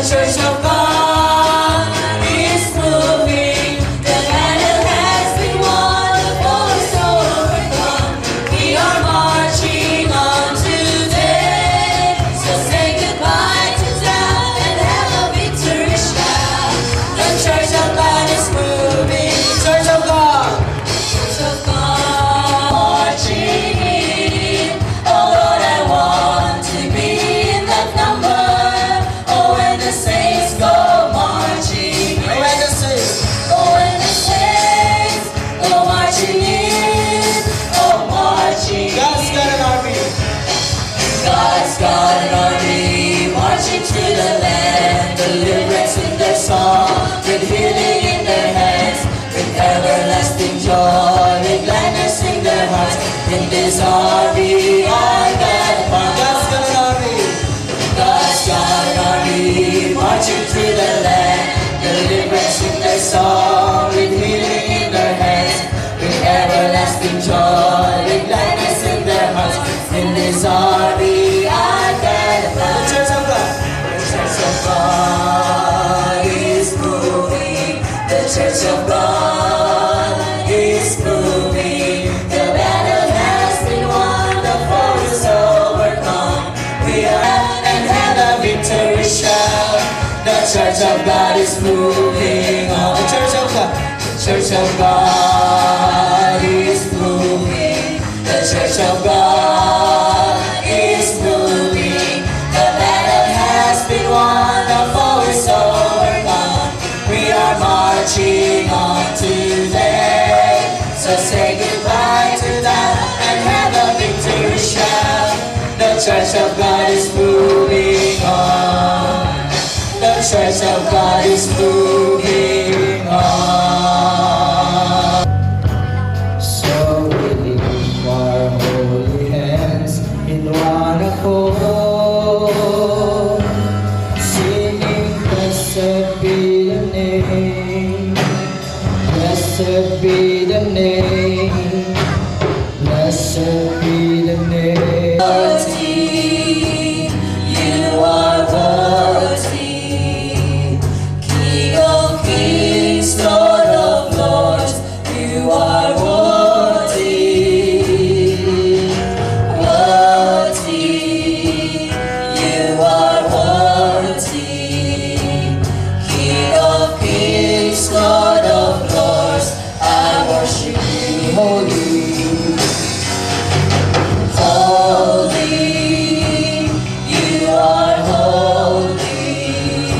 Church of God is moving. The battle has been won, the foe is overcome. We are marching on today. So say goodbye to doubt and have a victory shout. The Church of God is moving. Church of God. Church of God marching in. Oh Lord, I want to be in that number. Oh, when the saints go marching in. When the saints, Oh, when the saints go marching in. Oh, marching God's got an army. God's got an army marching to the land. Deliverance in their song, with healing in their hands, with everlasting joy, with gladness in their hearts. In this army, I got a part. God's got an army. God's got an army marching through the land. Deliverance in their song, with healing in their hands, with everlasting joy, with gladness in their hearts. In this army, I got a The part. Church of God. The Church of God is moving. The Church of God is moving. The battle has been won. The foe is overcome. We are and have a victory shout. The Church of God is moving on. The Church of God. The Church of God is moving. The Church of God is moving. The battle has been won. The foe is overcome. We are marching on today. So say goodbye to that and have a victory shout. The Church of God is moving on. The Church of God is moving on. So we lift our holy hands in one accord, singing, blessed be the name, blessed be the name, blessed be the name. Royalty, you are royalty, King of kings, Lord of lords, you are royalty. Royalty, you are royalty, King of kings, Lord of lords, I worship you. Holy, Holy, you are holy.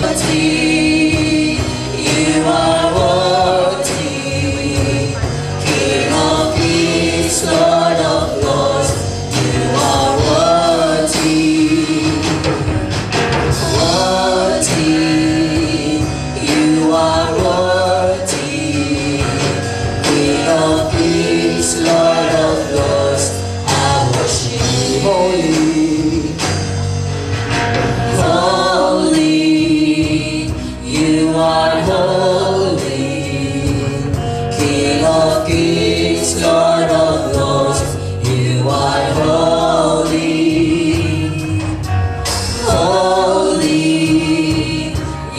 Royalty, you are royalty. King of kings, Lord of lords, you are royalty. Royalty, you are royalty. King of kings, Lord of lords, I worship you. holy, Holy, you are holy. King of kings, Lord of lords, you are holy. Holy,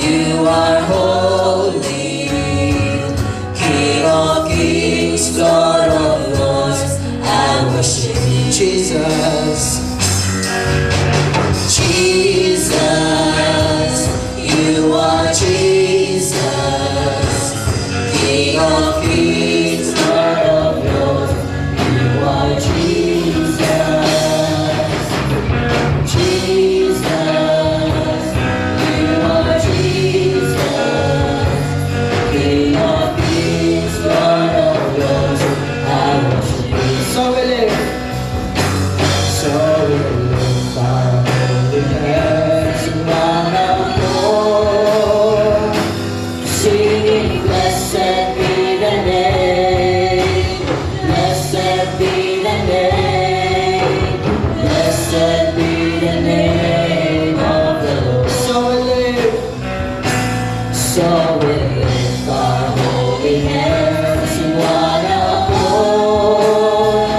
you are holy. King of kings, Lord of lords, I worship you. Jesus. Jesus, you are Jesus, King of kings, Lord of lords, you are Jesus. Jesus, you are Jesus, King of kings, Lord of lords, I worship you. So we live. So we lift our holy hands in one accord, Singing, blessed be the name, blessed be the name, blessed be the name of the Lord. so we live. So we lift our holy hands in one accord,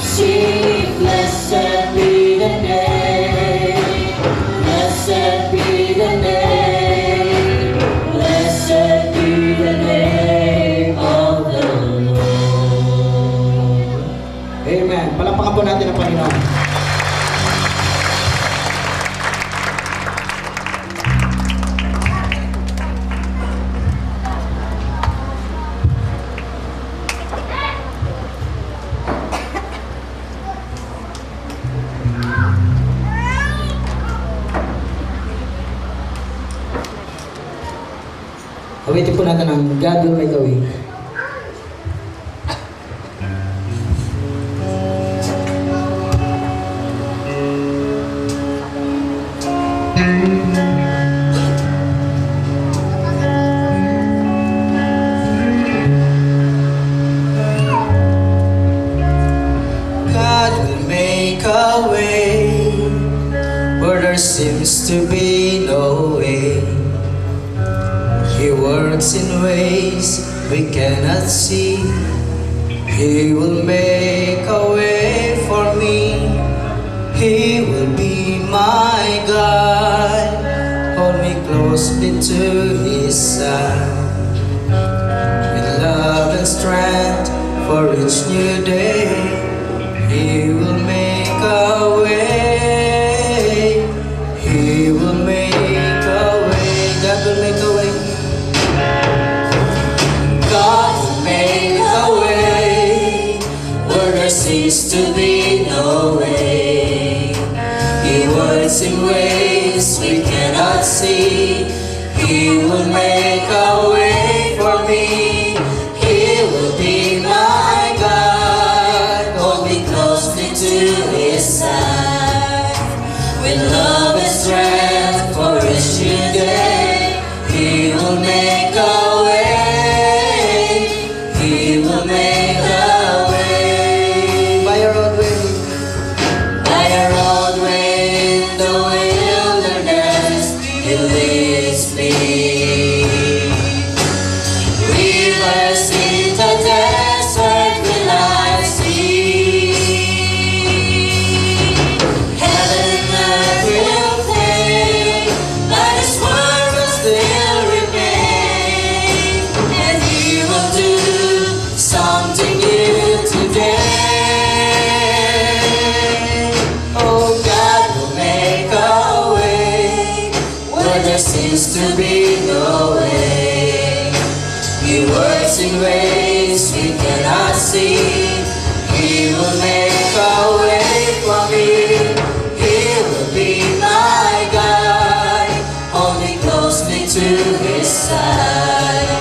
singing, blessed be the name, blessed be the name. Awitin po natin ang God will make a way. God will make a way where there seems to be no way. He works in ways we cannot see. He will make a way for me. He will be my God. Hold me closely to His side. With love and strength for each new day. He will make a way. He will make a way. God will make a way. God will make a way where there seems to be no way. He works in ways we cannot see. He will make a way for me. He will be my God. Hold me closely to His side. With love and strength for each new day. He will make a way. He will make a way. By a roadway. By a roadway in the wilderness. He leads me. Rivers in the desert will I see. Heaven and earth will fade, but His word will still remain. And He will do something new today. Oh, God will make a way where there seems to be no way. He works in ways we cannot see. He will make a way for me. He will be my God. Hold me closely to His side.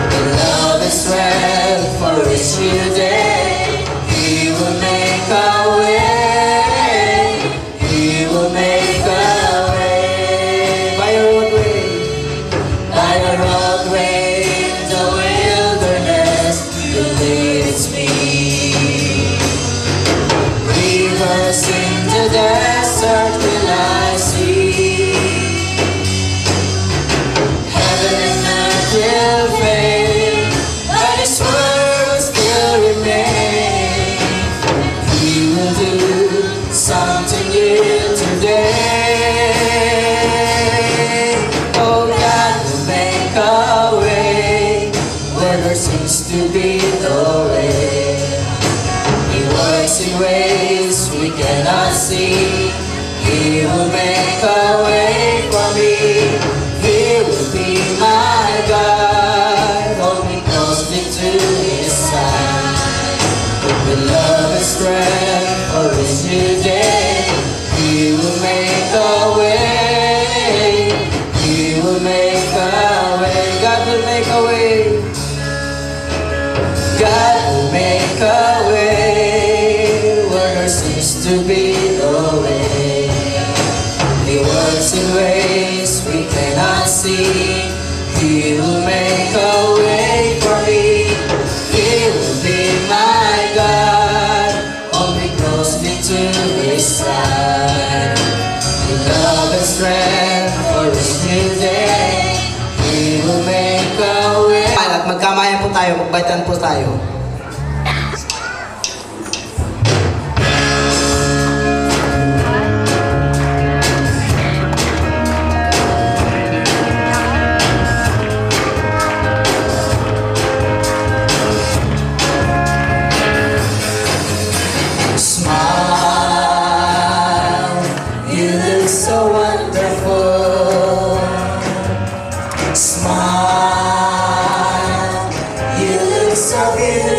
With love and strength for each new day. He will make a way. He will make a way. By a roadway. By a roadway in the wilderness, He leads me. Rivers in the desert will I see. Heaven and earth will fade, but His word will still remain. He will do something new today. Oh, God will make a way where there seems to be no way. He works in ways we cannot see. He will make a way for me. He will be my God. Hold me closely to His side. With love and strength for each new day. He will make a way. He will make a way. God will make a way. God will make a way where there seems to be no way. He works in ways we cannot see. He will make a way for me. He will be my God. Hold me closely to His side. With love and strength for each new day. He will make a way. At magkamayan po tayo, magbaitan po tayo. Smile, you look so wonderful. Smile, you look so beautiful.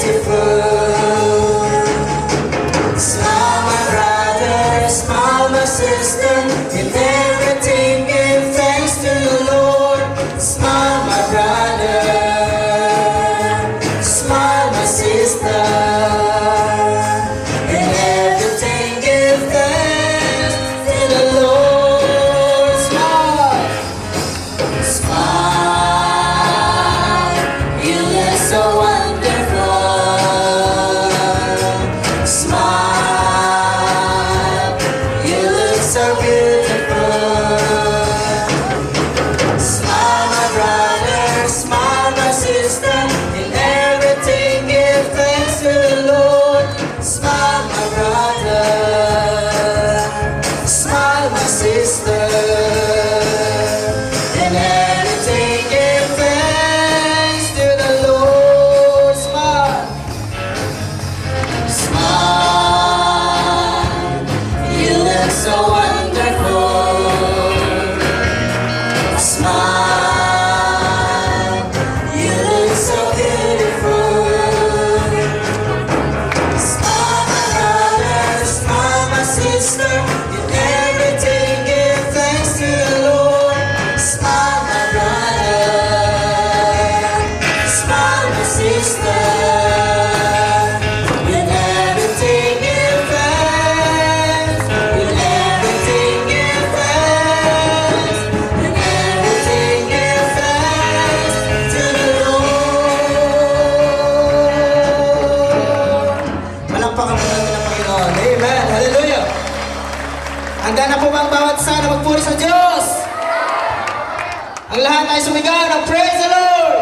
Ang lahat ay sumigaw ng praise the Lord!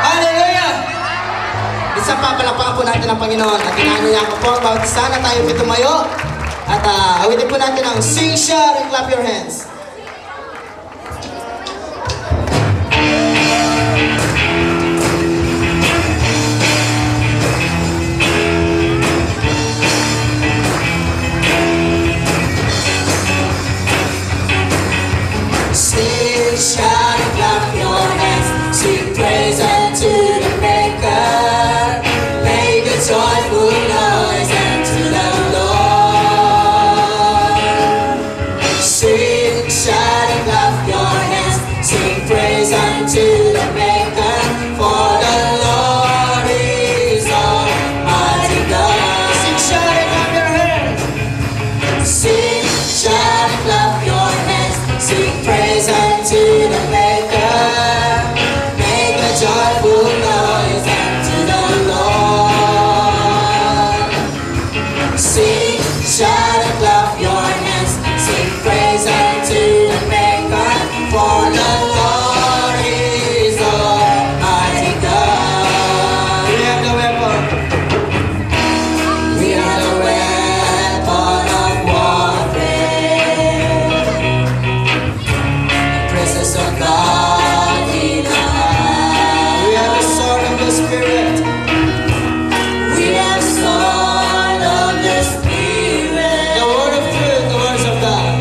Hallelujah! Isa pa, palakpakan po natin ang Panginoon at inaanyayahan ko po ang bawat isa na tayo may tumayo at awitin po natin ang sing, shout, and clap your hands. Sing, shout, and clap your hands. Sing praise unto the Maker. Make a joyful noise unto the Lord. Sing, shout, and clap your hands. Sing praise unto the Maker. For the Lord is Almighty God. Sing, shout, and clap your hands. Sing, shout, and clap your hands. Sing praise unto the Maker. Make a joyful noise unto the Lord. Sing, shout, and clap your hands. Sing praise unto the Maker. For the Lord is Almighty God. We have the weapon. We are the weapon of warfare. Presence of God in our heart. We have the sword of the Spirit. We have the sword of the Spirit. The word of truth, the words of God.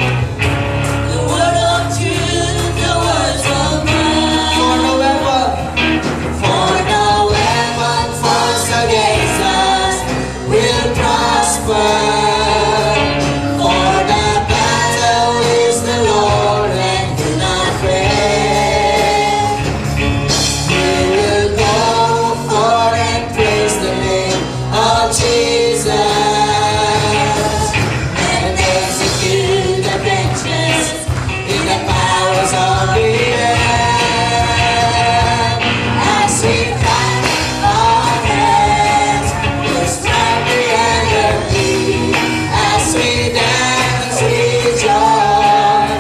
The word of truth, the words of God. For no weapon, For no weapon force against us will prosper. For the battle is the Lord and do not fear. We will go forth and praise the name of Jesus and execute the vengeance in the powers of the air. As we clap our hands, we'll strike the enemy. As we dance, we join.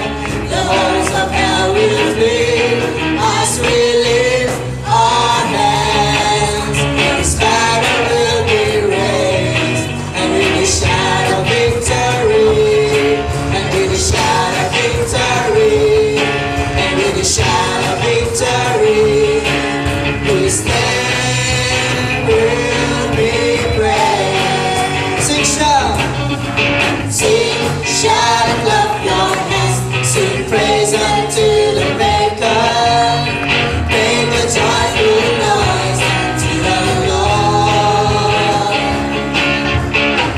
The horns of hell will flee. As we lift our hands, this battle will be raised. And we will shout of victory. And we will shout of victory. And we will shout of victory. His name will be praised. Sing, shout. Sing, shout, and clap your hands. Sing praise unto the Maker. Make a joyful noise unto the Lord.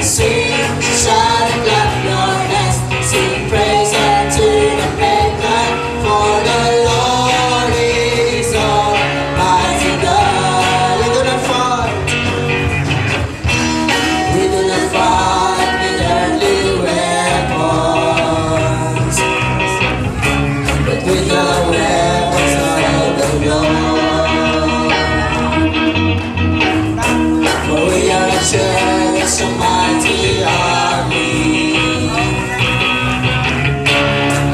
Sing, shout, and clap your hands. Sing praise unto the Maker. For the Lord is Almighty God. We do not fight. We do not fight with earthly weapons, but with the weapons of the Lord. For we are a church, a mighty army,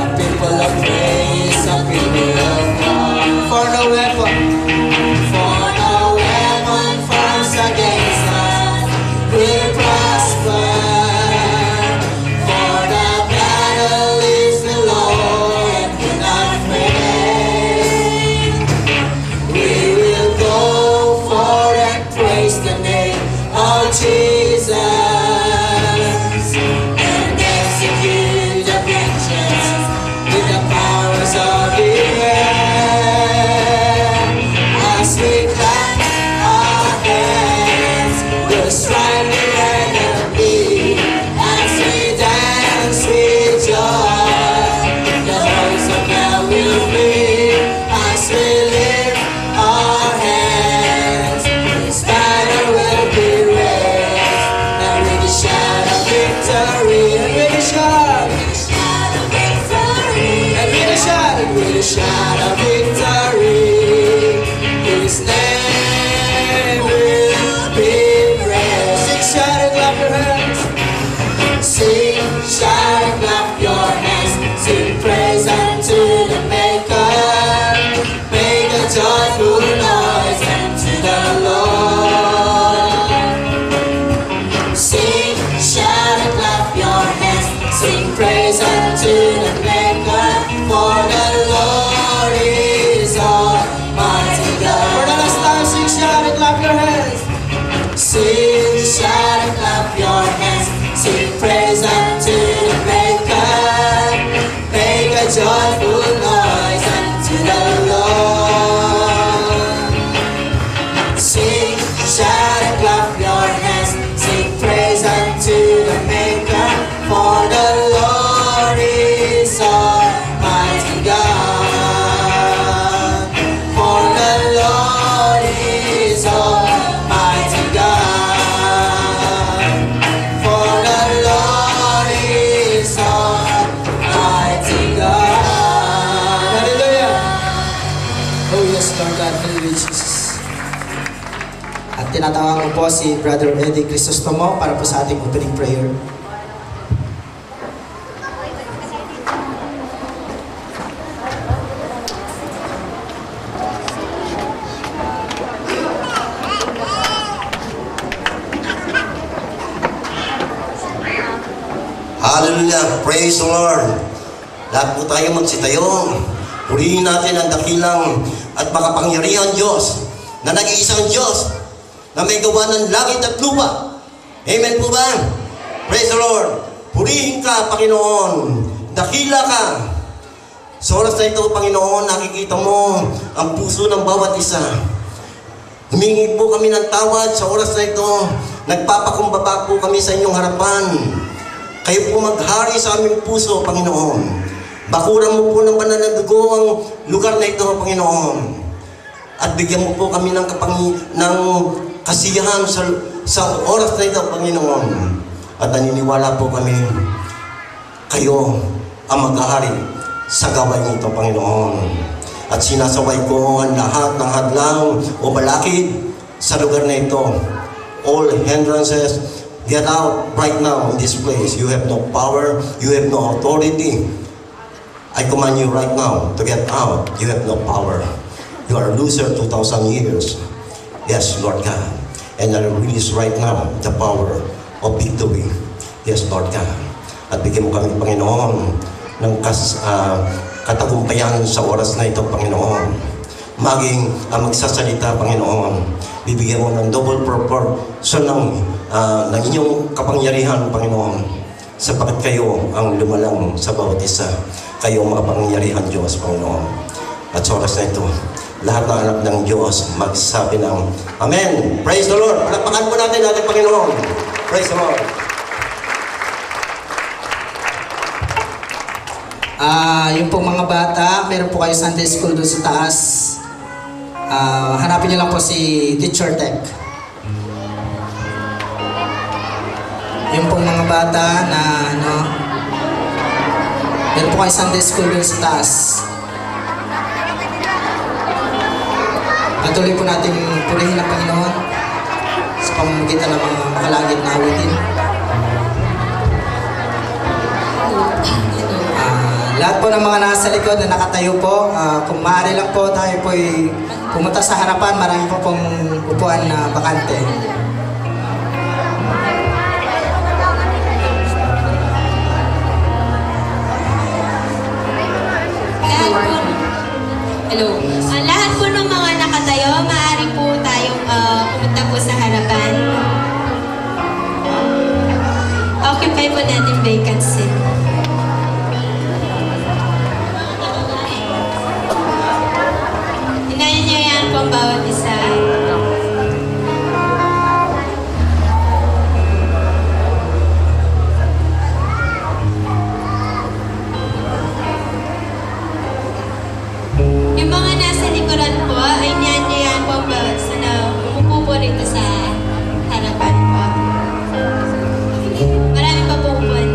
a people of praise, a people of God. For no weapon forms against us will prosper. For the battle is the Lord and do not fear. We will go forth and praise the name of Jesus and execute the vengeance with the powers of the air. As we clap our hands, we'll strike the enemy. As we dance with joy, the horns of hell will flee. As we lift our hands, this banner will be raised, and with the shout of victory, and with the shout, Shout of victory. and with the shout, and with the shout of victory, His name will be praised. Sing, shout, and clap your hands. Sing, shout, and clap your hands. Sing praise unto the Maker. Sing, shout and clap your hands. Sing praise unto the Maker. Make a joyful noise unto the Lord. Sing, shout and clap your hands. Sing praise unto the Maker. For the Lord is Almighty God. For the Lord is Almighty God. For the Lord is Almighty God. Hallelujah. Oh yes, Lord God, hallelujah Jesus. At tinatawag ko po si Brother Eddie Crisostomo para po sa ating opening prayer. Hallelujah! Praise the Lord! Lahat po tayo magsitayo. Purihin natin ang dakilang at makapangyarihan Diyos na nag-iisang Diyos na may gawa ng langit at lupa. Amen po ba? Praise the Lord! Purihin ka, Panginoon. Dakila ka. Sa oras na ito, Panginoon, nakikita mo ang puso ng bawat isa. Humingi po kami ng tawad sa oras na ito. Nagpapakumbaba po kami sa inyong harapan. Kayo po maghari sa aming puso, Panginoon. Bakuran mo po ng banal na dugo ang lugar na ito, Panginoon. At bigyan mo po kami ng kasiyahan sa oras na ito, Panginoon. At naniniwala po kami, kayo ang maghahari sa gawain nito, Panginoon. At sinasaway ko ang lahat ng hadlang o balakid sa lugar na ito. All hindrances, get out right now in this place. You have no power. You have no authority. I command you right now to get out. You have no power. You are a loser 2,000 years. Yes, Lord God. And I release right now the power of victory. Yes, Lord God. At bigyan mo kami, Panginoon, ng katagumpayan sa oras na ito, Panginoon. Maging magsasalita, Panginoon. Bibigyan mo ng double proportion ng inyong kapangyarihan, Panginoon. Sapagkat kayo ang lumalang sa bawat isa. Kayo ang makapangyarihan, Diyos, Panginoon. At sa oras na ito, lahat ng anak ng Diyos magsabi ng Amen. Praise the Lord. Palakpakan po natin ating Panginoon. Praise the Lord. Yung pong mga bata, meron po kayo Sunday school doon sa taas. Hanapin niyo lang po si Teacher Tech. Yung pong mga bata na meron po kayo Sunday school doon sa taas. Patuloy po natin purihin ang Panginoon sa pamamagitan ng mga makalangit na awitin. Lahat po ng mga nasa likod na nakatayo po, kung maaari lang po tayo po pumunta sa harapan, marami po pong upuan na bakante. Hello. Lahat po ng mga nakatayo, maaari po tayong pumunta po sa harapan. Occupy po natin vacant seat. Hinayin niyo yan po ang bawat isa. Yung mga nasa likuran po, ay niyan po ang bawat isa na umupo po rito sa harapan po. Marami pa po upuan.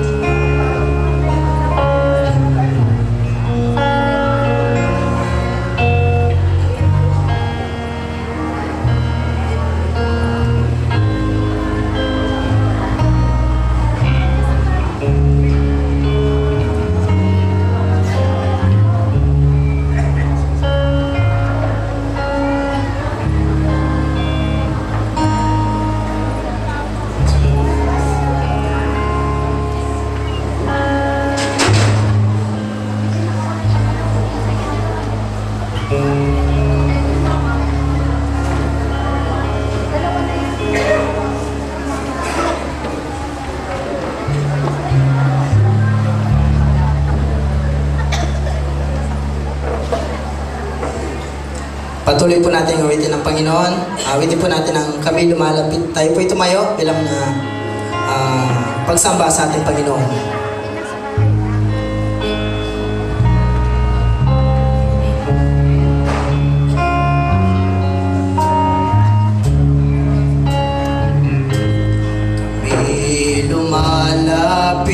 Patuloy po natin awitin ng Panginoon. Awitin po natin ang kami lumalapit. Tayo po tumayo bilang na pagsamba sa ating Panginoon. Lumalapit,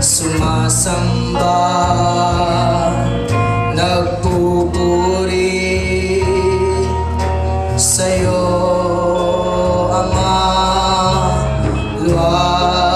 sumasamba, nagpupuri sa'yo, Ama, luha.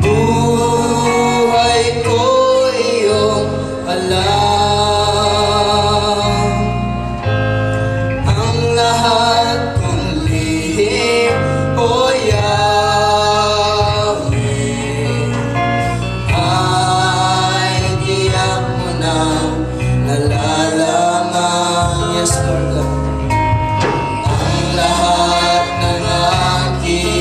Buhay ko iyong alam, ang lahat kong lihim, O Yahweh, ay tiyak mo na nalalaman. Yes, Lord. Ang lahat ng aking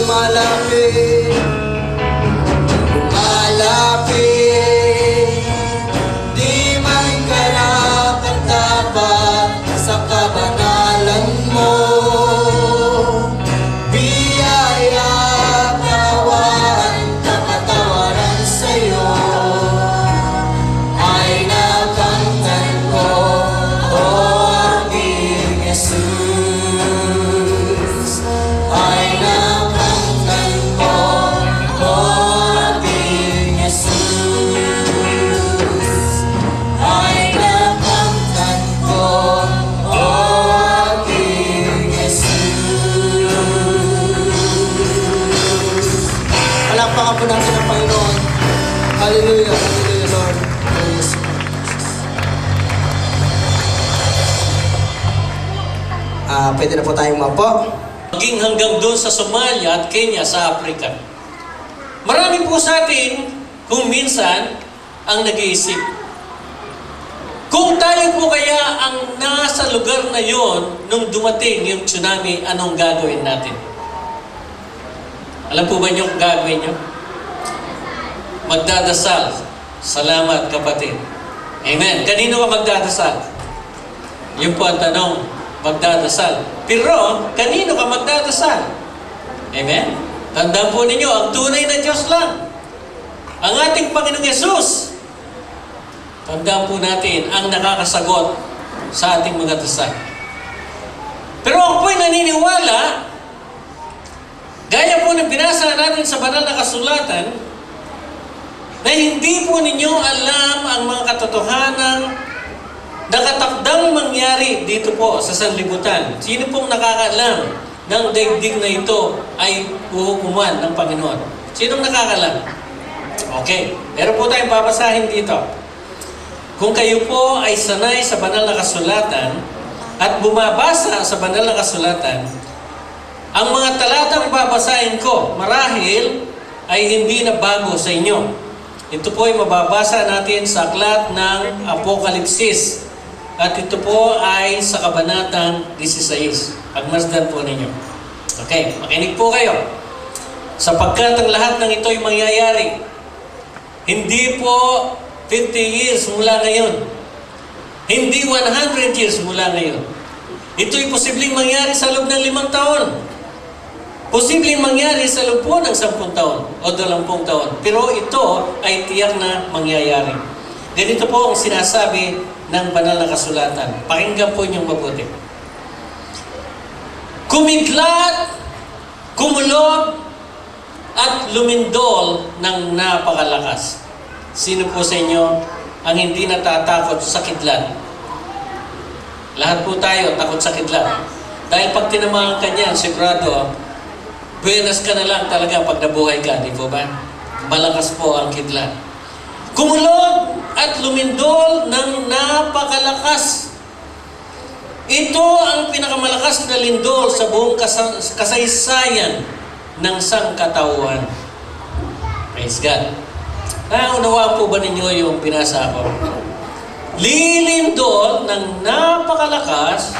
lumalapit, lumalapit. Di man karapat-dapat sa kabanalan mo. Biyaya, kawan, kapatawaran sa'yo ay nakamtan ko, o aking Jesus. Ay nakamtan ko, o aking Jesus. Ay nakamtan ko, o aking Jesus. Palakpakan po natin ang Panginoon. Hallelujah, hallelujah, Lord. Praise you. Pwede na po tayong mapo. Maging hanggang doon sa Somalia at Kenya sa Africa. Marami po sa atin, kung minsan, ang nag-iisip. Kung tayo po kaya ang nasa lugar na yon nung dumating yung tsunami, anong gagawin natin? Alam po ba niyo kung gagawin niyo? Magdadasal. Salamat, kapatid. Amen. Kanino ka magdadasal? Yun po ang tanong. Magdadasal. Pero, kanino ka magdadasal? Amen? Tandaan po ninyo, ang tunay na Diyos lang. Ang ating Panginoong Yesus. Tandaan po natin ang nakakasagot sa ating mga dasal. Pero ako po'y naniniwala, gaya po ng binasa natin sa banal na kasulatan, na hindi po ninyo alam ang mga katotohanang nakatakdang mangyari dito po sa sanlibutan. Sino pong nakakaalam ng daigdig na ito ay uhukuman ng Panginoon? Sinong nakakaalam? Okay. Meron po tayong babasahin dito. Kung kayo po ay sanay sa banal na kasulatan at bumabasa sa banal na kasulatan, ang mga talatang babasahin ko, marahil ay hindi na bago sa inyo. Ito po ay mababasa natin sa aklat ng Apokalipsis. At ito po ay sa kabanatang 16. Pagmasdan po ninyo. Okay, makinig po kayo. Sapagkat ang lahat ng ito ay mangyayari. Hindi po 50 years mula ngayon. Hindi 100 years mula ngayon. Ito'y posibleng mangyari sa loob ng 5 taon. Posibleng mangyari sa loob po ng 10 taon o 20 taon. Pero ito ay tiyak na mangyayari. Ganito po ang sinasabi ng banal na kasulatan. Pakinggan po niyong mabuti. Kumidlat, kumulob, at lumindol ng napakalakas. Sino po sa inyo ang hindi natatakot sa kidlat? Lahat po tayo takot sa kidlat. Dahil pag tinamaan ka niyan, sigurado, buenas ka na lang talaga pag nabuhay ka, di po ba? Malakas po ang kidlat. Kumulog at lumindol ng napakalakas. Ito ang pinakamalakas na lindol sa buong kasaysayan ng sangkatauhan. Praise God. Naunawaan po ba ninyo yung pinasa ko? Lilindol ng napakalakas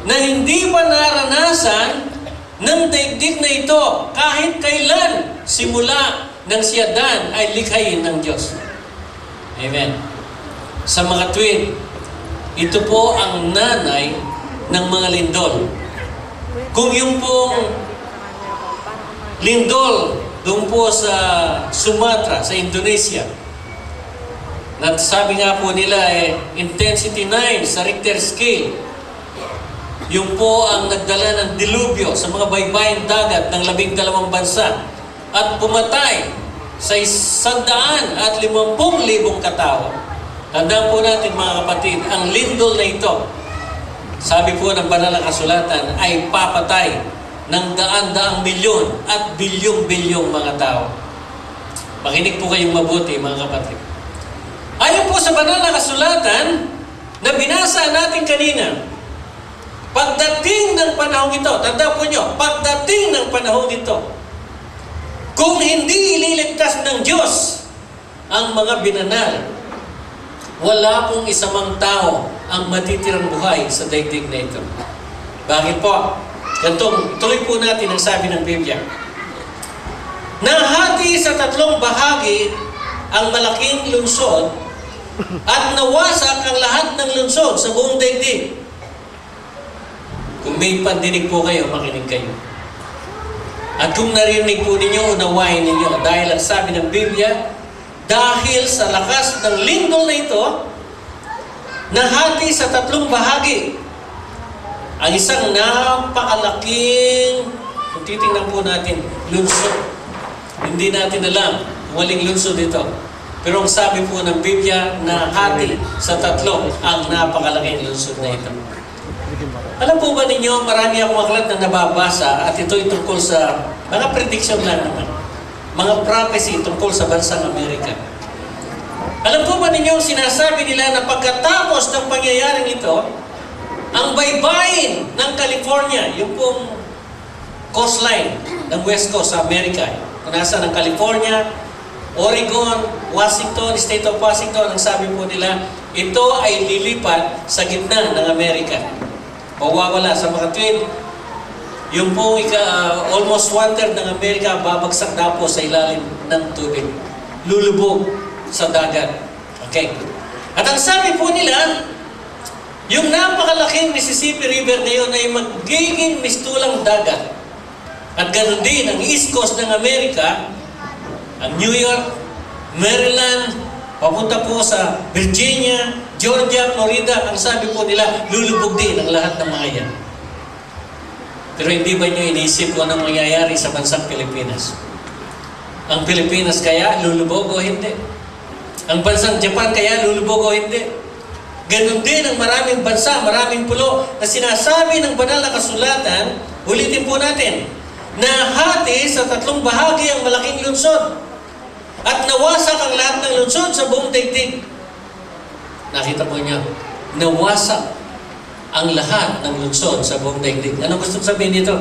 na hindi pa naranasan ng daigdig na ito kahit kailan simula nang si Adan ay likhain ng Diyos. Amen. Sa mga tuwid, ito po ang nanay ng mga lindol. Kung yung pong lindol doon po sa Sumatra, sa Indonesia, sabi nga po nila intensity 9 sa Richter scale. Yung po ang nagdala ng dilubyo sa mga baybayang dagat ng 12 bansa at pumatay sa 150,000 katao. Tandaan po natin mga kapatid, ang lindol na ito, sabi po ng banal na kasulatan, ay papatay ng daan-daang milyon at bilyong-bilyong mga tao. Makinig po kayong mabuti mga kapatid. Ayon po sa banal na kasulatan na binasa natin kanina, pagdating ng panahon ito, tandaan po nyo, pagdating ng panahon ito, kung hindi ililigtas ng Diyos ang mga binanal, wala pong isa mang tao ang matitirang buhay sa daigdig na ito. Bakit po? Ganito, tuloy po natin ang sabi ng Biblia. Nahati sa 3 bahagi ang malaking lungsod at nawasak ang lahat ng lungsod sa buong daigdig. Kung may pandinig po kayo, makinig kayo. At kung narinig po ninyo, unawain ninyo. Dahil ang sabi ng Biblia, dahil sa lakas ng lindol na ito, nahati sa 3 bahagi ang isang napakalaking, kung titingnan po natin, lungsod. Hindi natin alam kung waling lungsod ito. Pero ang sabi po ng Biblia, nahati sa 3 ang napakalaking lungsod na ito. Alam po ba ninyo, marami akong aklat na nababasa at ito'y tungkol sa mga prediction lang naman. Mga prophecy tungkol sa bansang Amerika. Alam po ba ninyo, sinasabi nila na pagkatapos ng pangyayaring ito, ang baybayin ng California, yung pong coastline ng West Coast sa Amerika, kung nasa ng California, Oregon, Washington, State of Washington, ang sabi po nila, ito ay lilipat sa gitna ng Amerika. Mawawala sa mga tuwid, yung pong almost 1/3 ng Amerika babagsak na po sa ilalim ng tubig. Lulubog sa dagat. Okay. At ang sabi po nila, yung napakalaking Mississippi River ngayon ay magiging mistulang dagat. At ganoon din ang East Coast ng Amerika, ang New York, Maryland, papunta po sa Virginia, Georgia, Florida, ang sabi po nila, lulubog din ang lahat ng mga yan. Pero hindi ba nyo inisip kung anong mangyayari sa bansang Pilipinas? Ang Pilipinas kaya lulubog o hindi? Ang bansang Japan kaya lulubog o hindi? Ganon din ang maraming bansa, maraming pulo na sinasabi ng banal na kasulatan, ulitin po natin, nahati sa 3 bahagi ang malaking lungsod at nawasak ang lahat ng lungsod sa buong daigdig. Nakita po niyo, nawasak ang lahat ng lungsod sa buong daigdig. Ano gusto sabihin dito?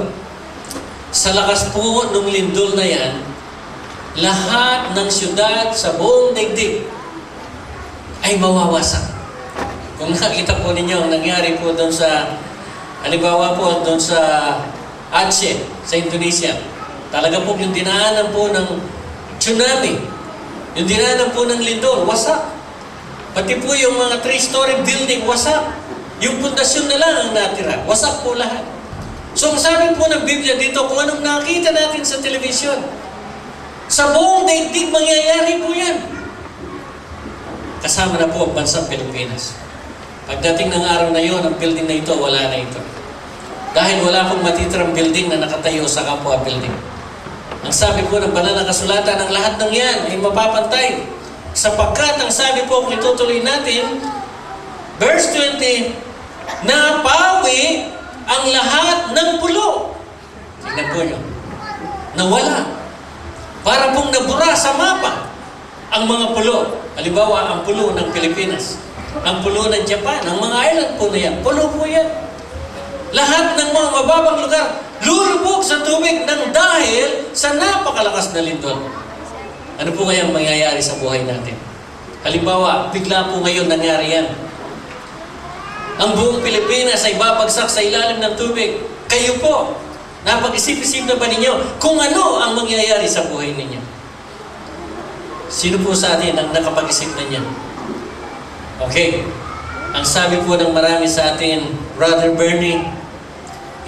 Sa lakas po nung lindol na yan, lahat ng syudad sa buong daigdig ay mawawasak. Kung nakita po ninyo, ang nangyari po doon sa, halimbawa po doon sa Aceh, sa Indonesia, talaga po yung dinaanan po ng tsunami, yung dinaanan po ng lindol, wasak. Pati po yung mga 3-story building, wasak. Yung pundasyon na lang ang natira, wasak po lahat. So ang sabi po ng Biblia dito, kung anong nakita natin sa television, sa buong daigdig mangyayari po yan. Kasama na po ang bansang Pilipinas. Pagdating ng araw na yon, ang building na ito, wala na ito. Dahil wala pong matitirang building na nakatayo sa Kapwa Building. Ang sabi po ng banal na kasulatan, ang lahat ng yan ay mapapantay. Sapagkat ang sabi po, kung itutuloy natin, verse 20, napawi ang lahat ng pulo. Tingnan po nyo. Nawala. Para pong nabura sa mapa ang mga pulo. Halimbawa, ang pulo ng Pilipinas, ang pulo ng Japan, ang mga island po na yan, pulo po yan. Lahat ng mga mababang lugar, lulubog sa tubig ng dahil sa napakalakas na lindol. Ano po kayang mangyayari sa buhay natin? Halimbawa, bigla po ngayon nangyari yan. Ang buong Pilipinas ay babagsak sa ilalim ng tubig. Kayo po, napag-isip-isip na ba ninyo kung ano ang mangyayari sa buhay ninyo? Sino po sa atin ang nakapag-isip na niyan? Okay. Ang sabi po ng marami sa atin, Brother Bernie,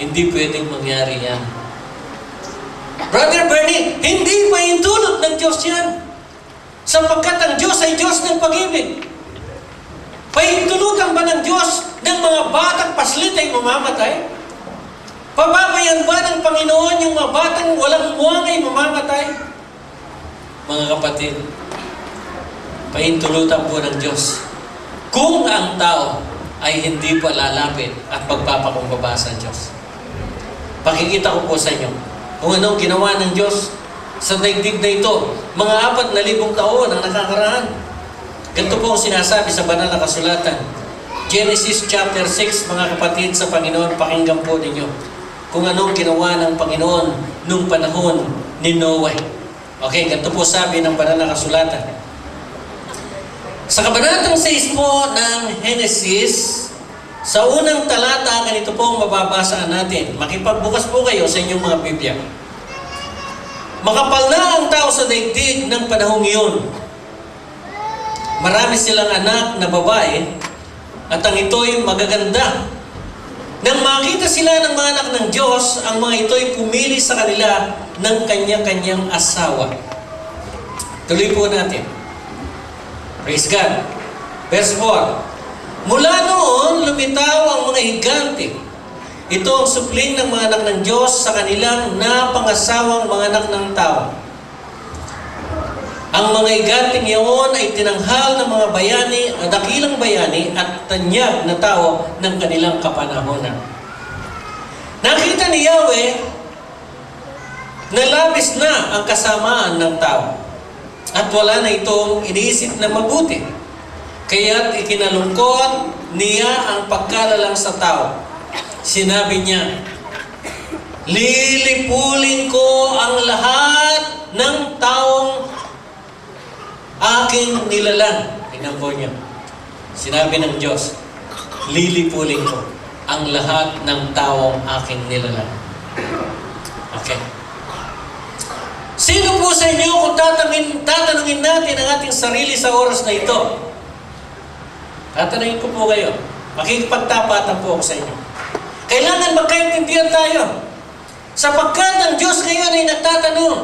hindi pwedeng mangyari yan. Brother Bernie, hindi paintulot ng Diyos yan. Sapagkat ang Diyos ay Diyos ng pag-ibig. Paintulutan ba ng Diyos ng mga batang paslit ay mamamatay? Pababayan ba ng Panginoon yung mga batang walang muwang ay mamamatay? Mga kapatid, paintulutan po ng Diyos kung ang tao ay hindi pa lalapit at magpapakumbaba sa Diyos. Pakikita ko po sa inyo kung anong ginawa ng Diyos sa daigdig na ito. Mga 4,000 taon ang nakakaraan. Ganito po ang sinasabi sa banal na kasulatan. Genesis chapter 6, mga kapatid sa Panginoon, pakinggan po ninyo kung anong ginawa ng Panginoon nung panahon ni Noah. Okay, ganito po sabi ng banal na kasulatan. Sa kabanatang 6 po ng Genesis, Sa unang talata, ganito po ang mababasaan natin. Makipagbukas po kayo sa inyong mga Biblia. Makapal na ang tao sa daigdig ng panahong iyon. Marami silang anak na babae at ang ito'y magaganda. Nang makita sila ng mga anak ng Diyos, ang mga ito'y pumili sa kanila ng kanya-kanyang asawa. Tuloy po natin. Praise God. Verse 4. Mula noon, lumitaw ang mga higante. Ito ang supling ng mga anak ng Diyos sa kanilang napangasawang mga anak ng tao. Ang mga higanteng iyon ay tinanghal ng mga bayani, dakilang bayani at tanyag na tao ng kanilang kapanahonan. Nakita ni Yahweh na labis na ang kasamaan ng tao at wala na itong iniisip na mabuti. Kaya't ikinalungkot niya ang pagkalalang sa tao. Sinabi niya, lilipulin ko ang lahat ng taong aking nilalang. Tingnan po niyo. Sinabi ng Diyos, lilipulin ko ang lahat ng taong aking nilalang. Okay. Sino po sa inyo kung tatanungin natin ang ating sarili sa oras na ito? Tatanungin ko po kayo. Makikipagtapatan po ako sa inyo. Kailangan magkaintindihan tayo. Sapagkat ang Diyos ngayon ay nagtatanong,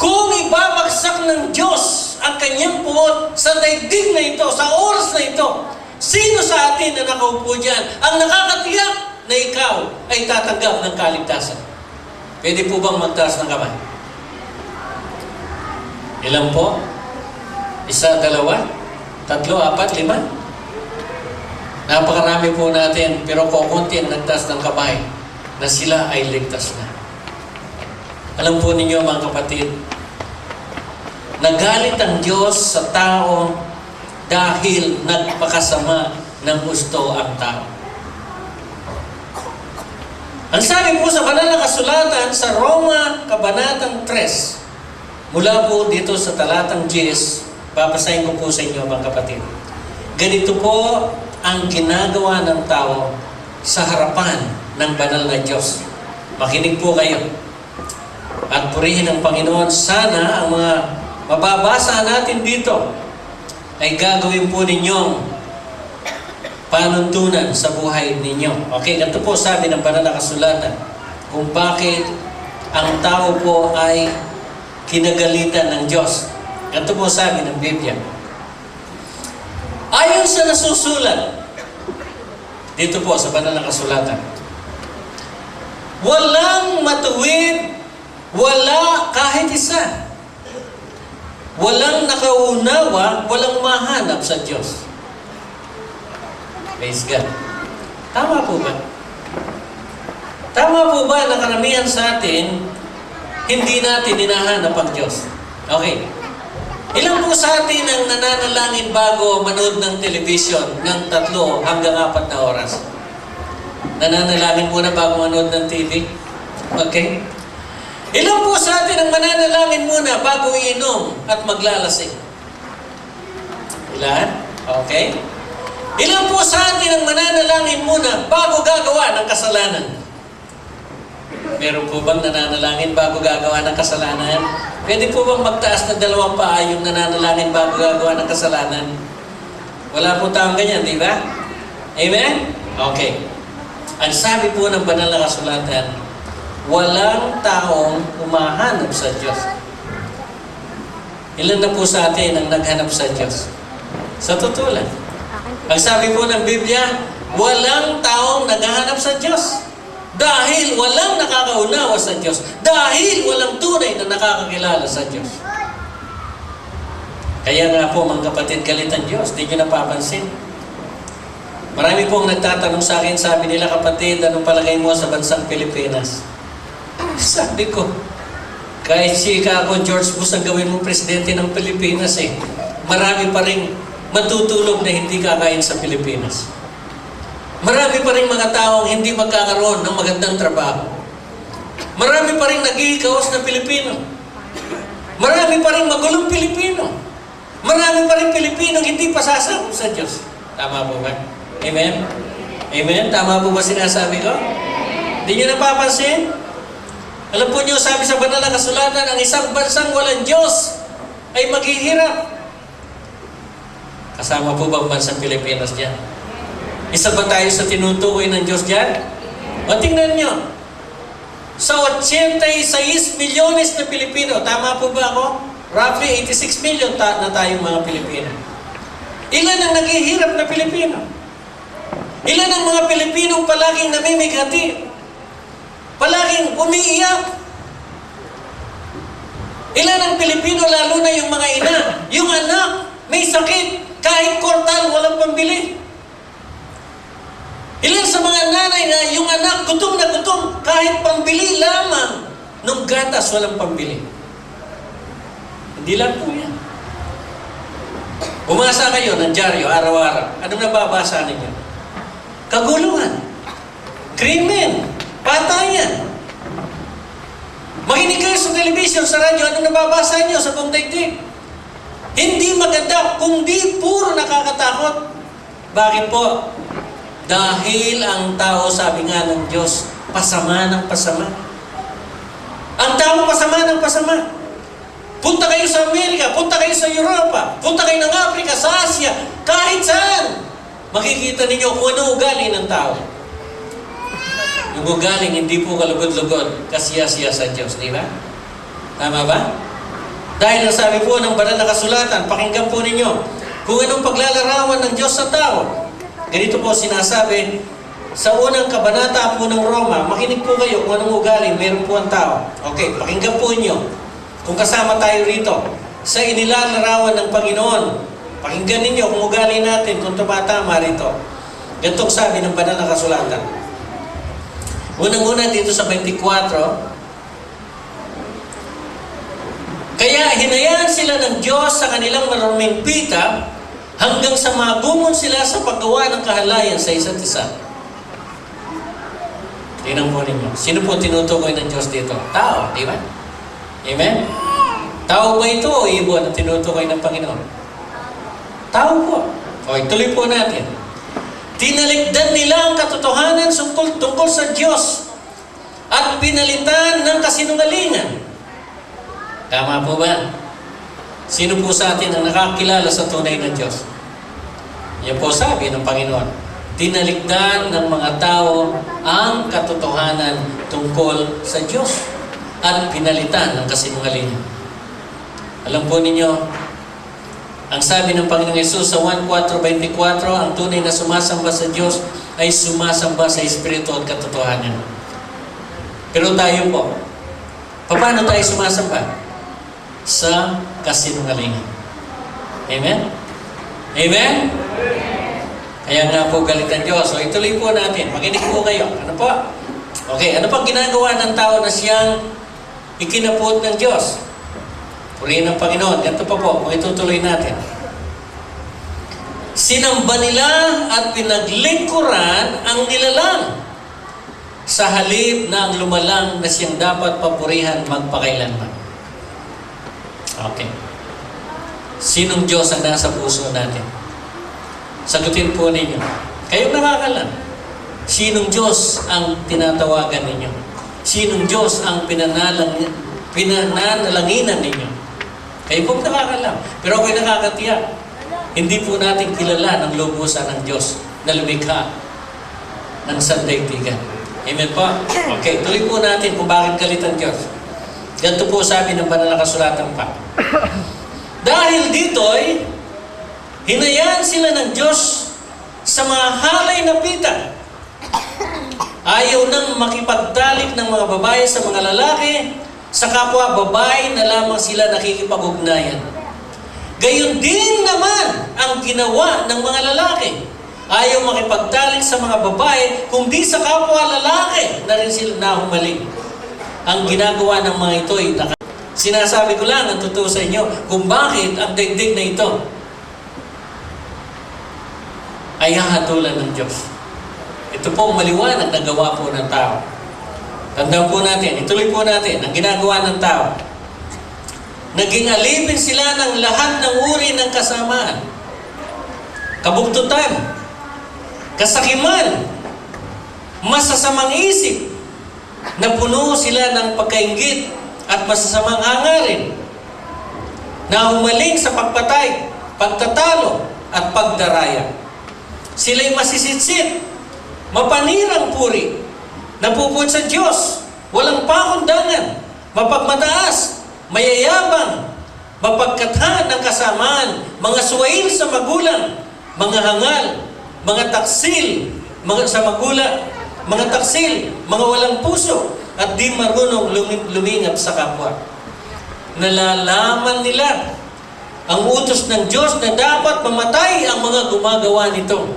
kung ibabagsak ng Diyos ang kanyang puot sa daigdig na ito, sa oras na ito, sino sa atin na nakaupo dyan ang nakakatiyak na ikaw ay tatanggap ng kaligtasan? Pwede po bang magtaas ng kamay? Ilan po? Isa, dalawa? Tatlo, apat, lima? Napakarami po natin, pero kukunti ang nagtaas ng kamay na sila ay ligtas na. Alam po ninyo mga kapatid, nagalit ang Diyos sa tao dahil nagpakasama ng gusto ang tao. Ang sabi po sa banal na kasulatan sa Roma, Kabanatang 3, mula po dito sa talatang 10, papasahin ko po sa inyo mga kapatid. Ganito po ang ginagawa ng tao sa harapan ng banal na Diyos. Makinig po kayo. At purihin ang Panginoon. Sana ang mga mababasa natin dito ay gagawin po ninyong panuntunan sa buhay ninyo. Okay, ganito po sabi ng banal na kasulatan kung bakit ang tao po ay kinagalitan ng Diyos. Ganito po sabi ng Biblia. Ayon sa nasusulat, dito po sa banal na kasulatan, walang matuwid, wala kahit isa. Walang nakaunawa, walang mahanap sa Diyos. Praise God. Tama po ba? Tama po ba na karamihan sa atin, hindi natin hinahanap ang Diyos? Okay. Ilan po sa atin ang nananalangin bago manood ng television ng 3 hanggang 4 na oras? Nananalangin muna bago manood ng TV? Okay? Ilan po sa atin ang mananalangin muna bago iinom at maglalasing? Ilan? Okay? Ilan po sa atin ang mananalangin muna bago gagawa ng kasalanan? Meron po bang nananalangin bago gagawa ng kasalanan? Pwede po bang magtaas ng 2 paa yung nananalangin bago gagawa ng kasalanan? Wala po tayong ganyan, di ba? Amen? Okay. Ang sabi po ng banal na kasulatan, walang taong humahanap sa Diyos. Ilan na po sa atin ang naghanap sa Diyos? Sa totoo lang. Ang sabi po ng Biblia, walang taong naghahanap sa Diyos. Dahil walang nakakaunawa sa Diyos. Dahil walang tunay na nakakakilala sa Diyos. Kaya nga po mga kapatid, galit ang Diyos. Di nyo napapansin. Marami pong nagtatanong sa akin, sabi nila, kapatid, anong palagay mo sa bansang Pilipinas? Sabi ko, kahit sika ako, George Bush, ang gawin mong presidente ng Pilipinas marami pa rin matutulog na hindi kakain sa Pilipinas. Marami pa rin mga taong hindi magkakaroon ng magandang trabaho. Marami pa rin nag-iikaos na Pilipino. Marami pa rin magulong Pilipino. Marami pa rin Pilipino hindi pasasakop sa Diyos. Tama po ba? Amen? Amen? Tama po ba sinasabi ko? Hindi nyo napapansin? Alam po nyo, sabi sa banal na kasulatan, ang isang bansang walang Diyos ay maghihirap. Kasama po ba ang bansang Pilipinas dyan? Isa ba tayo sa tinutukoy ng Diyos dyan? O tingnan nyo, sa 86 milyones na Pilipino, tama po ba ako? Roughly 86 million na tayong mga Pilipino. Ilan ang naghihirap na Pilipino? Ilan ang mga Pilipinong palaging namimigati? Palaging umiiyak? Ilan ang Pilipino, lalo na yung mga ina, yung anak, may sakit, kahit kortal, walang pambili? Ilan sa mga nanay na yung anak gutom na gutom, kahit pambili lamang ng gatas, walang pambili? Hindi lang po yan. Umasa kayo ng dyaryo araw-araw. Anong nababasa ninyo? Kaguluhan, krimen, patayan. Makinig kayo sa television, sa radyo, anong nababasa nyo sa buong daigdig? Hindi maganda, kundi puro nakakatakot. Bakit po? Dahil ang tao, sabi nga ng Diyos, pasama ng pasama. Ang tao pasama ng pasama. Punta kayo sa Amerika, punta kayo sa Europa, punta kayo ng Africa, sa Asia, kahit saan. Makikita ninyo kung ano ugali ng tao. Yung ugaling hindi po kalugod-lugod, kasiya-siya sa Diyos, di ba? Tama ba? Dahil ang sabi po ng banal na kasulatan, pakinggan po ninyo, kung anong paglalarawan ng Diyos sa tao. Ganito po sinasabi, sa unang kabanata po ng Roma, makinig po kayo kung anong ugali meron po ang tao. Okay, pakinggan po ninyo. Kung kasama tayo rito, sa inilalarawan ng Panginoon, pakinggan ninyo kung ugali natin, kung tumatama rito. Ganitong sabi ng banal na kasulatan. Unang-una dito sa 24, kaya hinayaan sila ng Diyos sa kanilang maruming pita hanggang sa magumon sila sa paggawa ng kahalayan sa isa't isa. Tingnan po ninyo. Sino po tinutukoy ng Diyos dito? Tao, di ba? Amen? Tao ba ito o ibon ang tinutukoy ng Panginoon? Tao po. O, ituloy po natin. Tinalikdan nila ang katotohanan tungkol sa Diyos at pinalitan ng kasinungalingan. Tama po ba? Sino po sa atin ang nakakilala sa tunay na Diyos? Yan po sabi ng Panginoon. Tinalikdan ng mga tao ang katotohanan tungkol sa Diyos at pinalitan ng kasinungalingan. Alam po ninyo, ang sabi ng Panginoong Yesus sa 1:4-24, ang tunay na sumasamba sa Diyos ay sumasamba sa Espiritu at katotohanan. Pero tayo po, paano tayo sumasamba? Sa kasinungalingan. Amen? Amen? Kaya nga po galit ang Diyos. So ituloy po natin. Makinig po kayo. Ano po? Okay, ano pang ginagawa ng tao na siyang ikinaput ng Diyos? Purihin ng Panginoon. Ganito pa po, kung itutuloy natin. Sinamba nila at pinaglingkuran ang nilalang sa halip na ang lumalang na siyang dapat papurihan magpakailanman. Okay. Sinong Diyos ang nasa puso natin? Sagutin po ninyo. Kayong nakakalam. Sinong Diyos ang tinatawagan ninyo? Sinong Diyos ang pinanalanginan ninyo? Kayo po nakakalam. Pero ako'y nakakatiyak. Hindi po natin kilala ng lubusan ng Diyos na lumikha ng sandaigdigan. Amen po? Okay, tuloy po natin kung bakit galit ang Diyos. Ganito po sabi ng banal na kasulatan pa. Dahil dito'y hinayaan sila ng Diyos sa mga halay na pita. Ayaw nang makipagdalik ng mga babae sa mga lalaki, sa kapwa babae na lamang sila nakikipag-ugnayan. Gayon din naman ang ginawa ng mga lalaki. Ayaw makipagdalik sa mga babae, kundi sa kapwa lalaki na rin sila nahumaling. Ang ginagawa ng mga ito ay sinasabi ko lang ang totoo sa inyo kung bakit ang daigdig na ito ay hahatulan ng Diyos. Ito po maliwanag na gawa po ng tao. Tandaan po natin, ituloy po natin ang ginagawa ng tao. Naging alipin sila ng lahat ng uri ng kasamaan. Kabugtutan, kasakiman, masasamang isip, na puno sila ng pagkainggit at masasamang hangarin, na humaling sa pagpatay, pagtatalo, at pagdaraya. Sila'y masisitsit, mapanirang puri, napupod sa Diyos, walang pakundangan, mapagmataas, mayayabang, mapagkathan ng kasamaan, mga suwail sa magulang, mga hangal, mga taksil, sa magulang, mga taksil, mga walang puso, at di marunong lumingap sa kapwa. Nalalaman nila ang utos ng Diyos na dapat mamatay ang mga gumagawa nito.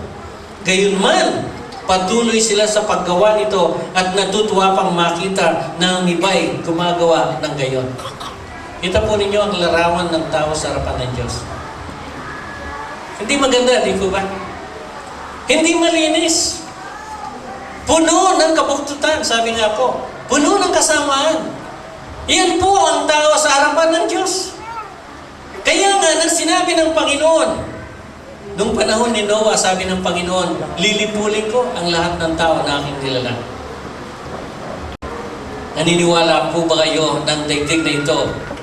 Gayunman, patuloy sila sa paggawa nito at natutuwa pang makita na ang iba'y gumagawa ng gayon. Kita po ninyo ang larawan ng tao sa harapan ng Diyos. Hindi maganda, di ko ba? Hindi malinis. Puno ng kabuktutan, sabi nga po. Puno ng kasamaan. Iyan po ang tao sa harapan ng Diyos. Kaya nga, nang sinabi ng Panginoon, nung panahon ni Noah, sabi ng Panginoon, lilipulin ko ang lahat ng tao na aking nilala. Naniniwala po ba kayo ng daigdig na ito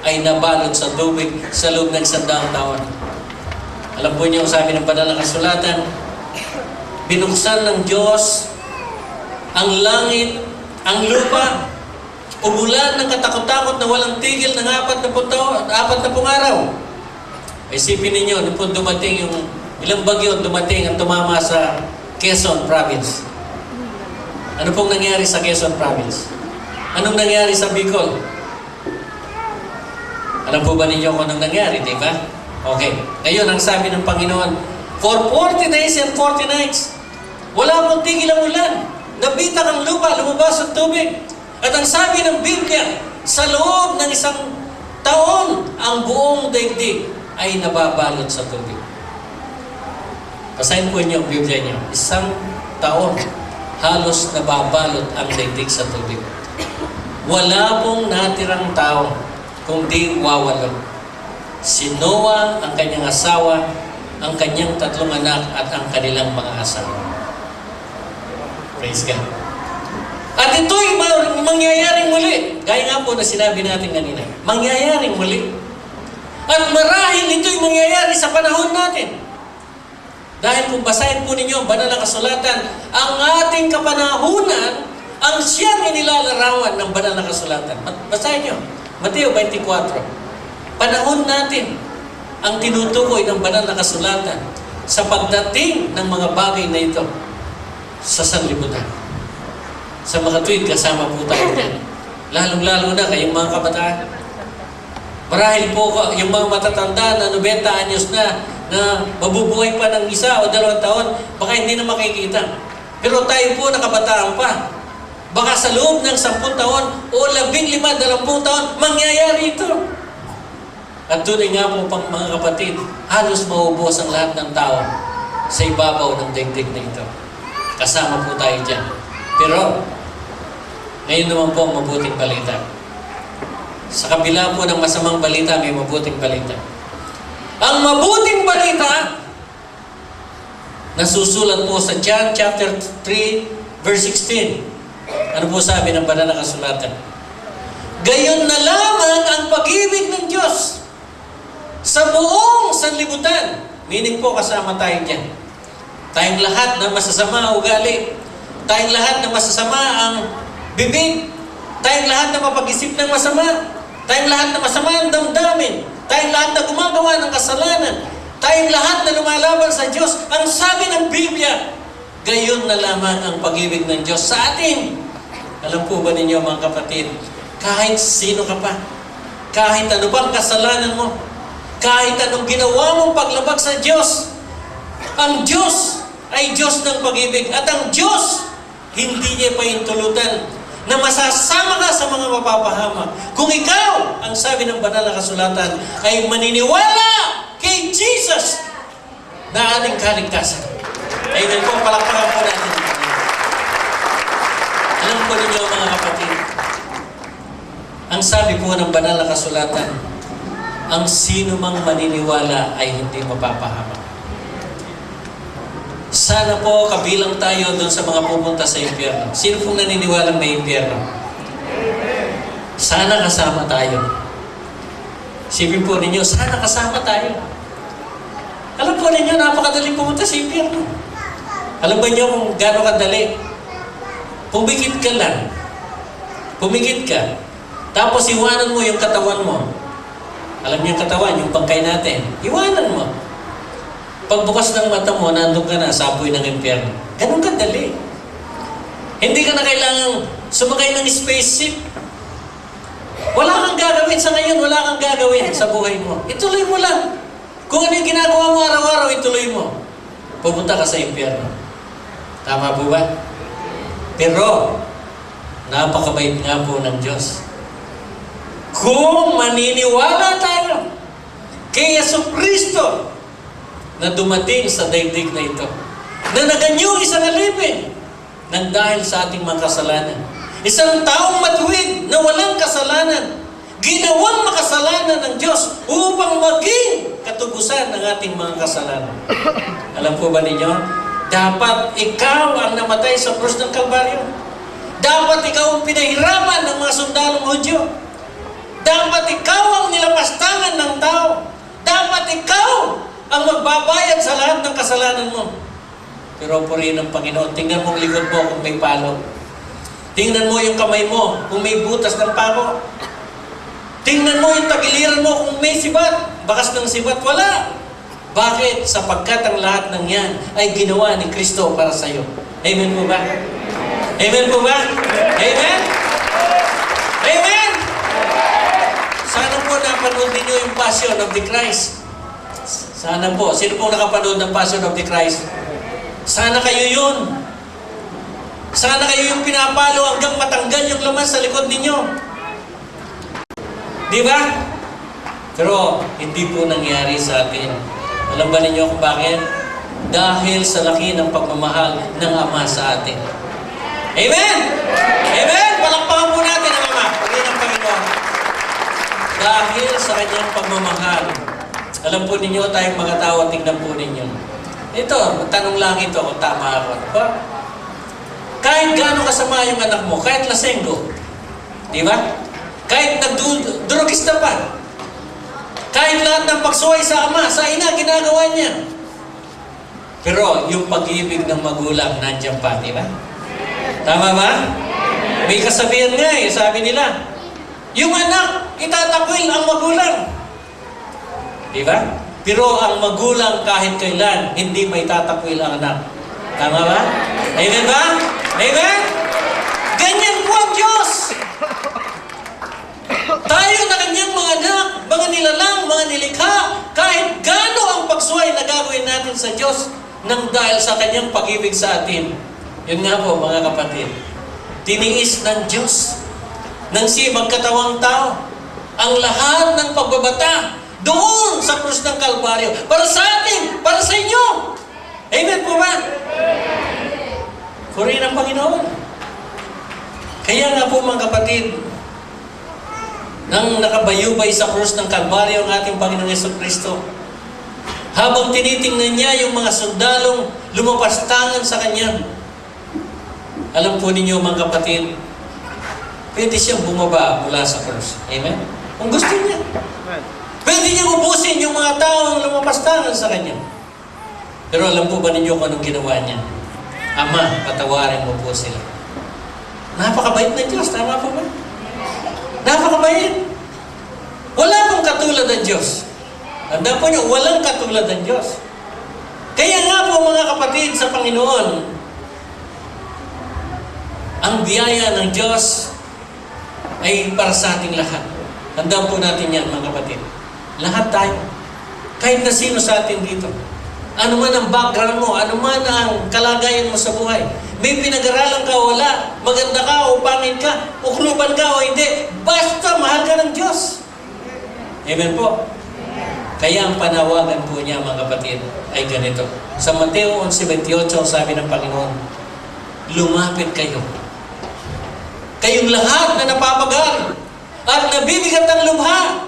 ay nabalot sa tubig sa loob ng 100 taon? Alam po niyo, sabi ng banal na kasulatan, binuksan ng Diyos ang langit, ang lupa, umulan ng katakot-takot na walang tigil ng 40 araw. Isipin ninyo, nung po dumating yung ilang bagyo dumating at tumama sa Quezon Province. Ano pong nangyari sa Quezon Province? Anong nangyari sa Bicol? Alam po ba ninyo kung anong nangyari, di ba? Okay. Ngayon, ang sabi ng Panginoon, for 40 days and 40 nights, wala pong tigil ang ulan. Nabitak ang lupa, lumabas ang tubig. At ang sabi ng Biblia, sa loob ng 1 taon, ang buong daigdig ay nababalot sa tubig. Basahin po niyo ang Biblia niyo. 1 taon, halos nababalot ang daigdig sa tubig. Wala pong natirang tao, kundi wawalo. Si Noah, ang kanyang asawa, ang kanyang 3 anak, at ang kanilang mga asawa. Praise God. At ito'y mangyayaring muli. Gaya nga po na sinabi natin kanina. Mangyayaring muli. At marahil ito'y mangyayari sa panahon natin. Dahil kung basahin po ninyo ang banal na kasulatan, ang ating kapanahunan, ang siyang inilalarawan ng banal na kasulatan. Basahin nyo. Mateo 24. Panahon natin ang tinutukoy ng banal na kasulatan sa pagdating ng mga bagay na ito sa sanlibutan. Sa mga tuwid, kasama po tayo dyan. Lalong-lalo na kayong mga kabataan. Marahil po yung mga matatanda na 90 anyos na mabubuhay pa ng 1 o 2 taon, baka hindi na makikita. Pero tayo po nakabataan pa. Baka sa loob ng 10 taon o 15, 20 taon, mangyayari ito. At tunay nga po pang mga kapatid, halos maubos ang lahat ng tao sa ibabaw ng daigdig na ito. Kasama po tayo dyan. Pero, ngayon naman po ang mabuting balita. Sa kabila po ng masamang balita, may mabuting balita. Ang mabuting balita, nasusulat po sa John chapter 3, verse 16. Ano po sabi ng banal na kasulatan? Gayon na lamang ang pag-ibig ng Diyos sa buong sanlibutan. Meaning po kasama tayo dyan. Tayong lahat na masasama ang ugali. Tayong lahat na masasama ang bibig. Tayong lahat na mapag-isip ng masama. Tayong lahat na masama ang damdamin. Tayong lahat na gumagawa ng kasalanan. Tayong lahat na lumalaban sa Diyos. Ang sabi ng Biblia, gayon na lamang ang pag-ibig ng Diyos sa atin. Alam po ba ninyo mga kapatid, kahit sino ka pa, kahit ano bang kasalanan mo, kahit anong ginawa mong paglabag sa Diyos, ang Diyos ay Diyos ng pag-ibig. At ang Diyos, hindi niya pahintulutan na masasama ka sa mga mapapahama. Kung ikaw, ang sabi ng banal na kasulatan, ay maniniwala kay Jesus na ating kaligtasan. Amen po, palakpakan po natin. Alam po ninyo mga kapatid, ang sabi po ng banal na kasulatan, ang sino mang maniniwala ay hindi mapapahama. Sana po kabilang tayo doon sa mga pupunta sa impyerno. Sino pong naniniwalang may impyerno? Sana kasama tayo. Sipin po ninyo, sana kasama tayo. Alam po ninyo, napakadali pumunta sa impyerno. Alam ba niyo kung gaano kadali? Pumikit ka lang. Pumikit ka. Tapos iwanan mo yung katawan mo. Alam niyo yung katawan, yung bangkay natin. Iwanan mo. Pagbukas ng mata mo, nandun ka na sa apoy ng impyerno. Ganun kadali. Hindi ka na kailangang sumakay ng spaceship. Wala kang gagawin sa ngayon, wala kang gagawin sa buhay mo. Ituloy mo lang. Kung ano yung ginagawa mo araw-araw, ituloy mo. Pupunta ka sa impyerno. Tama po ba? Pero, napakabait nga po ng Diyos. Kung maniniwala tayo kay Jesucristo na dumating sa daigdig na ito, na naganyo isang alipin nang dahil sa ating mga kasalanan. Isang taong matuwid na walang kasalanan, ginawang makasalanan ng Diyos upang maging katubusan ng ating mga kasalanan. Alam po ba ninyo? Dapat ikaw ang namatay sa krus ng Kalbaryo. Dapat ikaw ang pinahirapan ng mga sundalong Hudyo. Dapat ikaw ang nilapastangan ng tao. Dapat ikaw ang magbabayad sa lahat ng kasalanan mo. Pero purihin ng Panginoon, tingnan mo ang likod mo kung may palo. Tingnan mo yung kamay mo kung may butas ng pako. Tingnan mo yung tagiliran mo kung may sibat. Bakas ng sibat, wala. Bakit? Sapagkat ang lahat ng yan ay ginawa ni Kristo para sa iyo. Amen po ba? Amen po ba? Amen? Amen? Sana po napanood ninyo yung Passion of the Christ. Sana po. Sino pong nakapanood ng Passion of the Christ? Sana kayo yun. Sana kayo yung pinapalo hanggang matanggal yung laman sa likod ninyo. Di ba? Pero hindi po nangyari sa atin. Alam ba ninyo kung bakit? Dahil sa laki ng pagmamahal ng Ama sa atin. Amen! Amen! Palakpakan po natin ang Ama. Pagin ang Panginoon. Dahil sa kanyang pagmamahal. Alam po ninyo, tayong mga tao, tingnan po ninyo. Ito, tanong lang ito kung tama ako. Diba? Kahit gaano kasama yung anak mo, kahit lasenggo, di ba? Kahit nagdurugista pa, kahit lahat ng pagsuway sa ama, sa ina, ginagawa niya. Pero yung pag-ibig ng magulang, nandiyan pa, di ba? Tama ba? May kasabihan nga eh, sabi nila, yung anak, itatakwil ang magulang. Di ba? Pero ang magulang kahit kailan, hindi may tatakwil ang anak. Tama ba? Amen ba? Amen? Ganyan po ang Diyos. Tayo na kanyang mga anak, mga nilalang, mga nilikha, kahit gaano ang pagsuway na gagawin natin sa Diyos nang dahil sa kanyang pag-ibig sa atin. Yun nga po, mga kapatid. Tiniis ng Diyos nang siya magkatawang tao ang lahat ng pagbabata doon sa krus ng Kalbaryo. Para sa atin, para sa inyo. Amen po ba? Purihin ang Panginoon. Kaya nga po mga kapatid, nang nakabayubay sa krus ng Kalbaryo ang ating Panginoong Jesucristo, habang tinitingnan niya yung mga sundalong lumapastangan sa Kanya, alam po ninyo mga kapatid, pwede siyang bumaba mula sa krus. Amen? Kung gusto niya. Pwede niyang ubusin yung mga taong lumapastangan sa Kanya. Pero alam po ba ninyo kung anong ginawa niya? Ama, patawarin mo po sila. Napakabait na Diyos. Tama po ba? Napakabait. Wala pong katulad ng Diyos. Tanda po niyo, walang katulad ng Diyos. Kaya nga po mga kapatid sa Panginoon, ang biyaya ng Diyos ay para sa ating lahat. Tandaan po natin yan mga kapatid. Lahat tayo. Kahit na sino sa atin dito. Ano man ang background mo, ano man ang kalagayan mo sa buhay. May pinag-aralan ka o wala, maganda ka o pangit ka, ukluban ka o hindi, basta mahal ka ng Diyos. Amen po. Kaya ang panawagan po niya mga kapatid ay ganito. Sa Mateo 11:28, sabi ng Panginoon, lumapit kayo. Kayong lahat na napapagal at nabibigat ng lubha,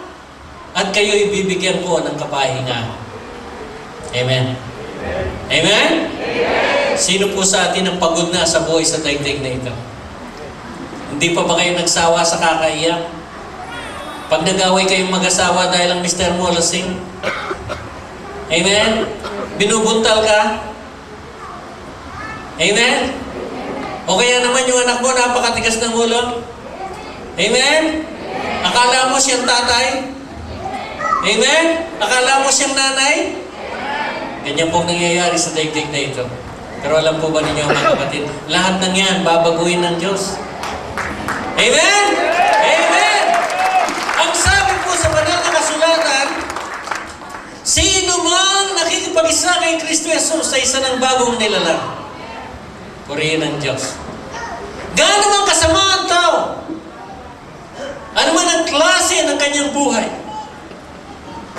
at kayo'y bibigyan ko ng kapahinga. Amen. Amen? Sino po sa atin ang pagod na sa buhay sa daigdig na ito? Hindi pa ba kayo nagsawa sa kakaiyak? Pag nag-away kayong mag-asawa dahil ang mister mo lasing? Amen? Binubuntal ka? Amen? O kaya naman yung anak mo napakatigas ng ulo? Amen? Akala mo siyang tatay? Amen? Akala mo siyang nanay? Ganyan pong nangyayari sa daigdig na ito. Pero alam po ba ninyo mga kapatid, lahat ng yan babaguhin ng Diyos. Amen? Amen! Ang sabi po sa banal na kasulatan, sino man nakikipag-isa kay Kristo Jesus sa isa ng bagong nilalang, purihin ng Diyos. Gaano man kasama ang tao, ano man ang klase ng kanyang buhay,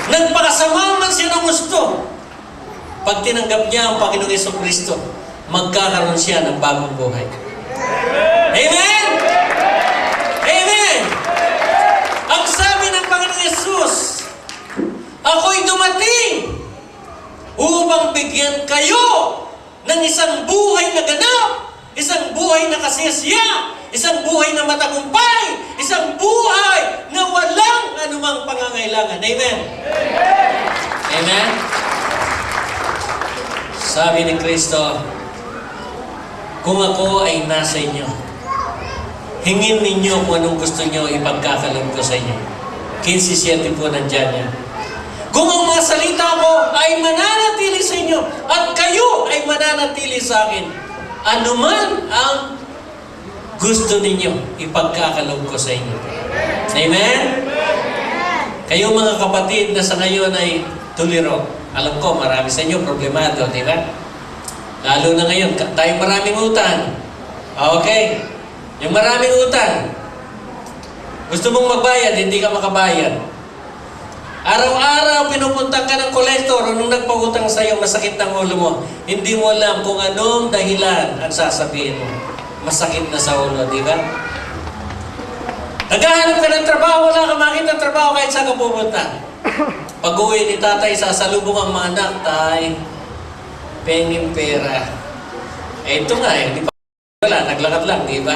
nagpakasama man siya ng gusto, pag tinanggap niya ang Panginoong Jesucristo, magkakaroon siya ng bagong buhay. Amen? Amen! Ang sabi ng Panginoong Jesus, ako'y dumating upang bigyan kayo ng isang buhay na ganap, isang buhay na kasiyasiya, isang buhay na matagumpay, isang buhay na walang anumang pangangailangan. Amen? Amen? Sabi ni Kristo, kung ako ay nasa inyo, hingin ninyo kung anong gusto nyo ipagkakalam ko sa inyo. 15:7 po nandyan yan. Kung ang mga salita ko ay mananatili sa inyo at kayo ay mananatili sa akin, anuman ang gusto ninyo ipagkakalam ko sa inyo. Amen? Kayo mga kapatid na sa ngayon ay tuliro. Alam ko, marami sa inyo problemado, di ba? Lalo na ngayon, tayo maraming utang. Okay? Yung maraming utang. Gusto mong magbayad, hindi ka makabayad. Araw-araw pinupunta ka ng kolektor o nung nagpautang sa'yo, masakit ng ulo mo. Hindi mo alam kung anong dahilan ang sasabihin mo. Masakit na sa ulo, di ba? Naghahanap ka ng trabaho, wala ka makita ng trabaho kahit saan ka pupunta. Pag-uwi ni tatay, sasalubong ang mga anak, tay, penging pera. Eh, ito nga eh, di pa wala, naglakad lang, di ba?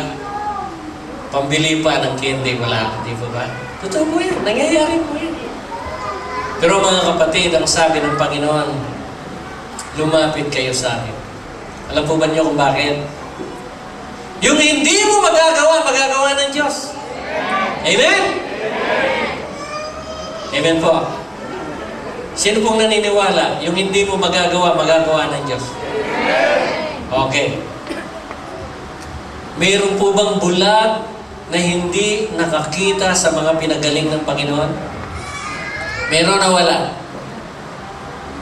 Pambili pa ng candy, wala, di ba? Totoo po yan, nangyayari po yan. Pero mga kapatid, ang sabi ng Panginoon, lumapit kayo sa akin. Alam po ba niyo kung bakit? Yung hindi mo magagawa, magagawa ng Diyos. Amen? Amen po. Sino pong naniniwala? Yung hindi mo magagawa, magagawa ng Diyos. Okay. Mayroon po bang bulag na hindi nakakita sa mga pinagaling ng Panginoon? Meron na wala?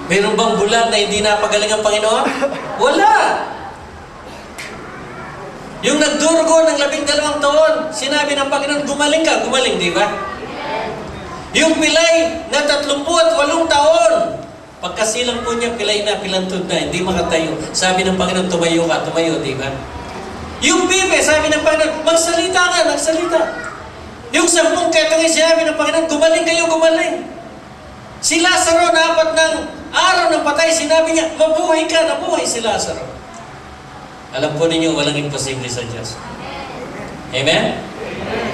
Mayroon bang bulag na hindi napagaling ang Panginoon? Wala! Yung nagdurugo ng 12 taon, sinabi ng Panginoon, gumaling ka, gumaling, di ba? Yung pilay na 38 taon, pagkasilang po niya, pilay na, pilantod na, hindi makatayo. Sabi ng Panginoon, tumayo ka, tumayo, di ba? Yung bibe, sabi ng Panginoon, magsalita ka, magsalita. Yung 10 ketong sinabi ng Panginoon, gumaling kayo, gumaling. Si Lazaro, na 4 ng araw ng patay, sinabi niya, mabuhay ka, nabuhay si Lazaro. Alam po ninyo, walang imposible sa Diyos. Amen?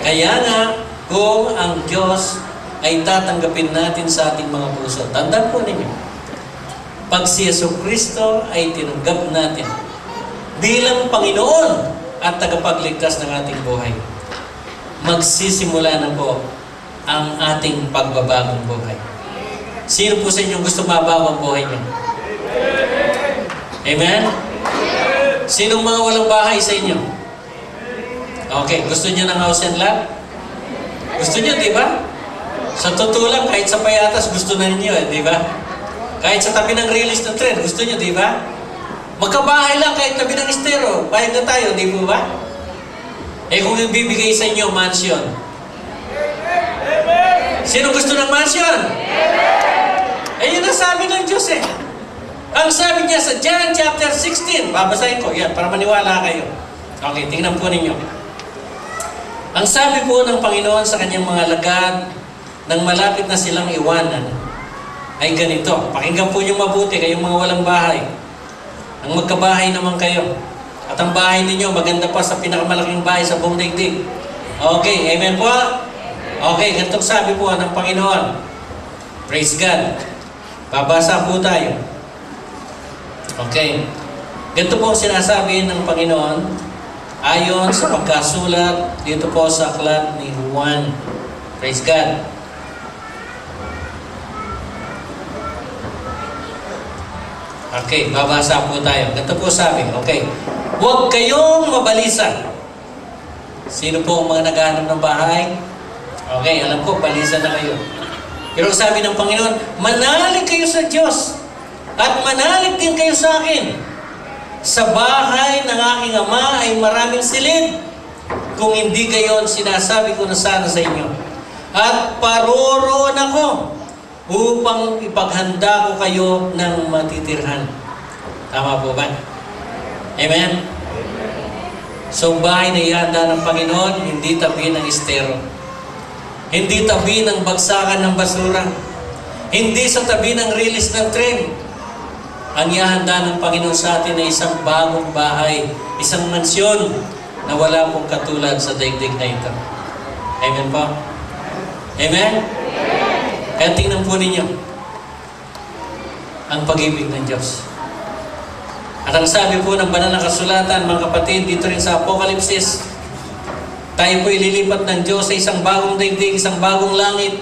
Kaya nga, kung ang Diyos ay tatanggapin natin sa ating mga puso. Tandaan po ninyo, pag si Jesucristo ay tinanggap natin bilang Panginoon at tagapagligtas ng ating buhay, magsisimula na po ang ating pagbabagong buhay. Sino po sa inyo gusto mabago ang buhay niyo? Amen? Sinong mga walang bahay sa inyo? Okay, gusto niyo ng house and lot? Gusto niyo, di ba? Sa totoo lang, kahit sa payatas, gusto na ninyo, di ba? Kahit sa tabi ng release ng tren, gusto nyo, di ba? Magkabahay lang kahit tabi ng estero, bayad na tayo, di po ba? Eh kung yung bibigay sa inyo, mansion. Sino gusto ng mansion? Eh yun ang sabi ng Diyos eh. Ang sabi niya sa John chapter 16, babasahin ko, yan, para maniwala kayo. Okay, tingnan po ninyo. Ang sabi po ng Panginoon sa kanyang mga lagad, nang malapit na silang iwanan, ay ganito. Pakinggan po niyong mabuti, kayong mga walang bahay. Ang magkabahay naman kayo. At ang bahay ninyo, maganda pa sa pinakamalaking bahay sa buong daigdig. Okay, amen po? Okay, ganitong sabi po ng Panginoon. Praise God. Babasa po tayo. Okay. Ganito po ang sinasabi ng Panginoon ayon sa pagkasulat dito po sa aklat ni Juan. Praise God. Okay, babasa po tayo. Ganito po sabi. Okay. Huwag kayong mabalisa. Sino po ang mga naghahanap ng bahay? Okay, alam ko, balisa na kayo. Pero sabi ng Panginoon, manalig kayo sa Diyos at manalig din kayo sa akin. Sa bahay ng aking Ama ay maraming silid. Kung hindi gayon, sinasabi ko na sana sa inyo. At paroroon ako upang ipaghanda ko kayo ng matitirhan. Tama po ba? Amen? So, bahay na ihanda ng Panginoon, hindi tabi ng estero. Hindi tabi ng bagsakan ng basura. Hindi sa tabi ng release ng tren. Ang ihanda ng Panginoon sa atin ay isang bagong bahay, isang mansyon na wala pong katulad sa daigdig na ito. Amen po? Amen? Kaya tingnan po ninyo ang pag-ibig ng Diyos. At ang sabi po ng banal na kasulatan, mga kapatid, dito rin sa Apokalipsis, tayo po ililipat ng Diyos sa isang bagong daigdig, isang bagong langit,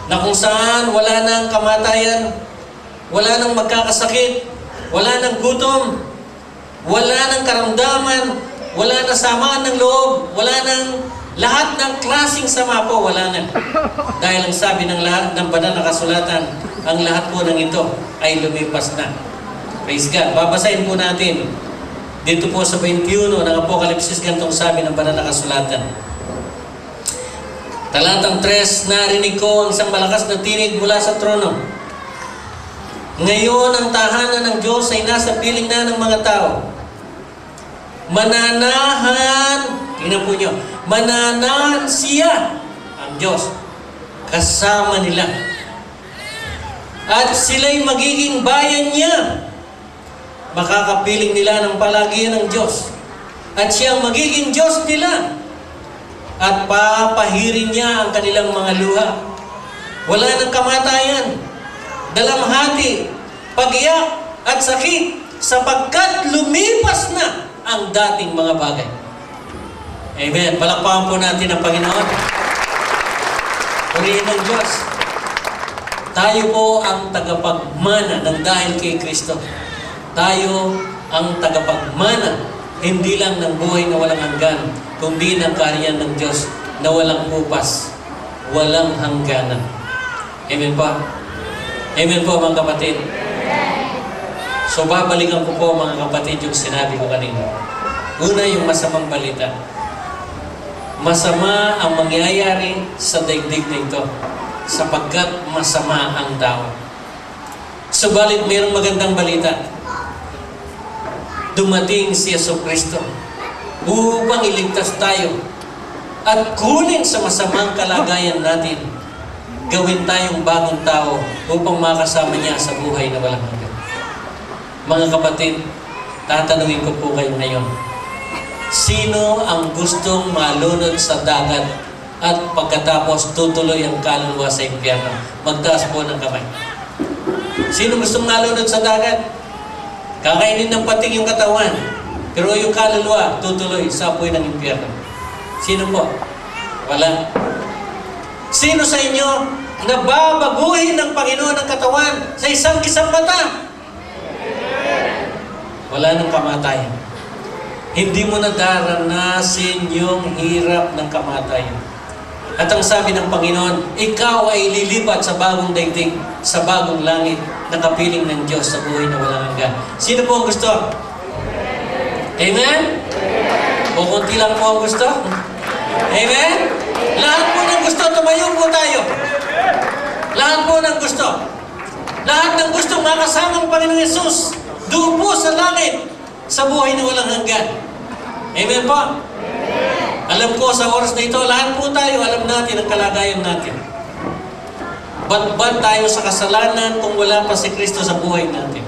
na kung saan wala nang kamatayan, wala nang magkakasakit, wala nang gutom, wala nang karamdaman, wala nang samaan ng loob, wala nang lahat ng klaseng sama po, wala na. Dahil ang sabi ng lahat ng banal na kasulatan, ang lahat po ng ito ay lumipas na. Praise God. Babasahin po natin dito po sa 21 ng Apokalipsis, ganitong sabi ng banal na kasulatan. Talatang 3, narinig ko ang isang malakas na tinig mula sa trono. Ngayon ang tahanan ng Diyos ay nasa piling na ng mga tao. Mananahan, tingnan po nyo, mananahan siya, ang Diyos, kasama nila. At sila'y magiging bayan niya. Makakapiling nila ng palagian ng Diyos. At siyang magiging Diyos nila. At papahirin niya ang kanilang mga luha. Wala ng kamatayan, dalamhati, pag-iyak at sakit, sapagkat lumipas na ang dating mga bagay. Amen. Palakpakan po natin ang Panginoon. Purihin ng Diyos. Tayo po ang tagapagmana ng dahil kay Kristo. Tayo ang tagapagmana, hindi lang ng buhay na walang hanggan, kundi ng karyan ng Diyos na walang upas, walang hangganan. Amen po? Amen po mga kapatid? So babalikan ko po mga kapatid yung sinabi ko kanina. Una, yung masamang balita. Masama ang mangyayari sa daigdig na ito sapagkat masama ang tao. Subalit mayroong magandang balita. Dumating si Jesucristo upang iligtas tayo at kunin sa masamang kalagayan natin, gawin tayong bagong tao upang makasama niya sa buhay na walang hanggan. Mga kapatid, tatanungin ko po kayo ngayon, sino ang gustong malunod sa dagat at pagkatapos tutuloy ang kaluluwa sa impyerno? Magtaas po ng kamay. Sino gustong malunod sa dagat? Kakainin ng pating yung katawan, pero yung kaluluwa tutuloy sa apoy ng impyerno. Sino po? Wala. Sino sa inyo nababaguhin ng Panginoon ang katawan sa isang kisang mata? Wala nang kamatayan. Hindi mo na daranasin yung hirap ng kamatayan. At ang sabi ng Panginoon, ikaw ay lilipat sa bagong daigdig, sa bagong langit, na kapiling ng Diyos sa buhay na walang hanggan. Sino po ang gusto? Amen? O konti lang po ang gusto? Amen? Lahat po ng gusto, tumayo po tayo. Lahat po ng gusto. Lahat ng gusto makasama ang Panginoon Yesus doon po sa langit, sa buhay na walang hanggan. Amen po? Alam ko sa oras na ito, lahat po tayo alam natin ang kalagayan natin. Bat tayo sa kasalanan kung wala pa si Kristo sa buhay natin.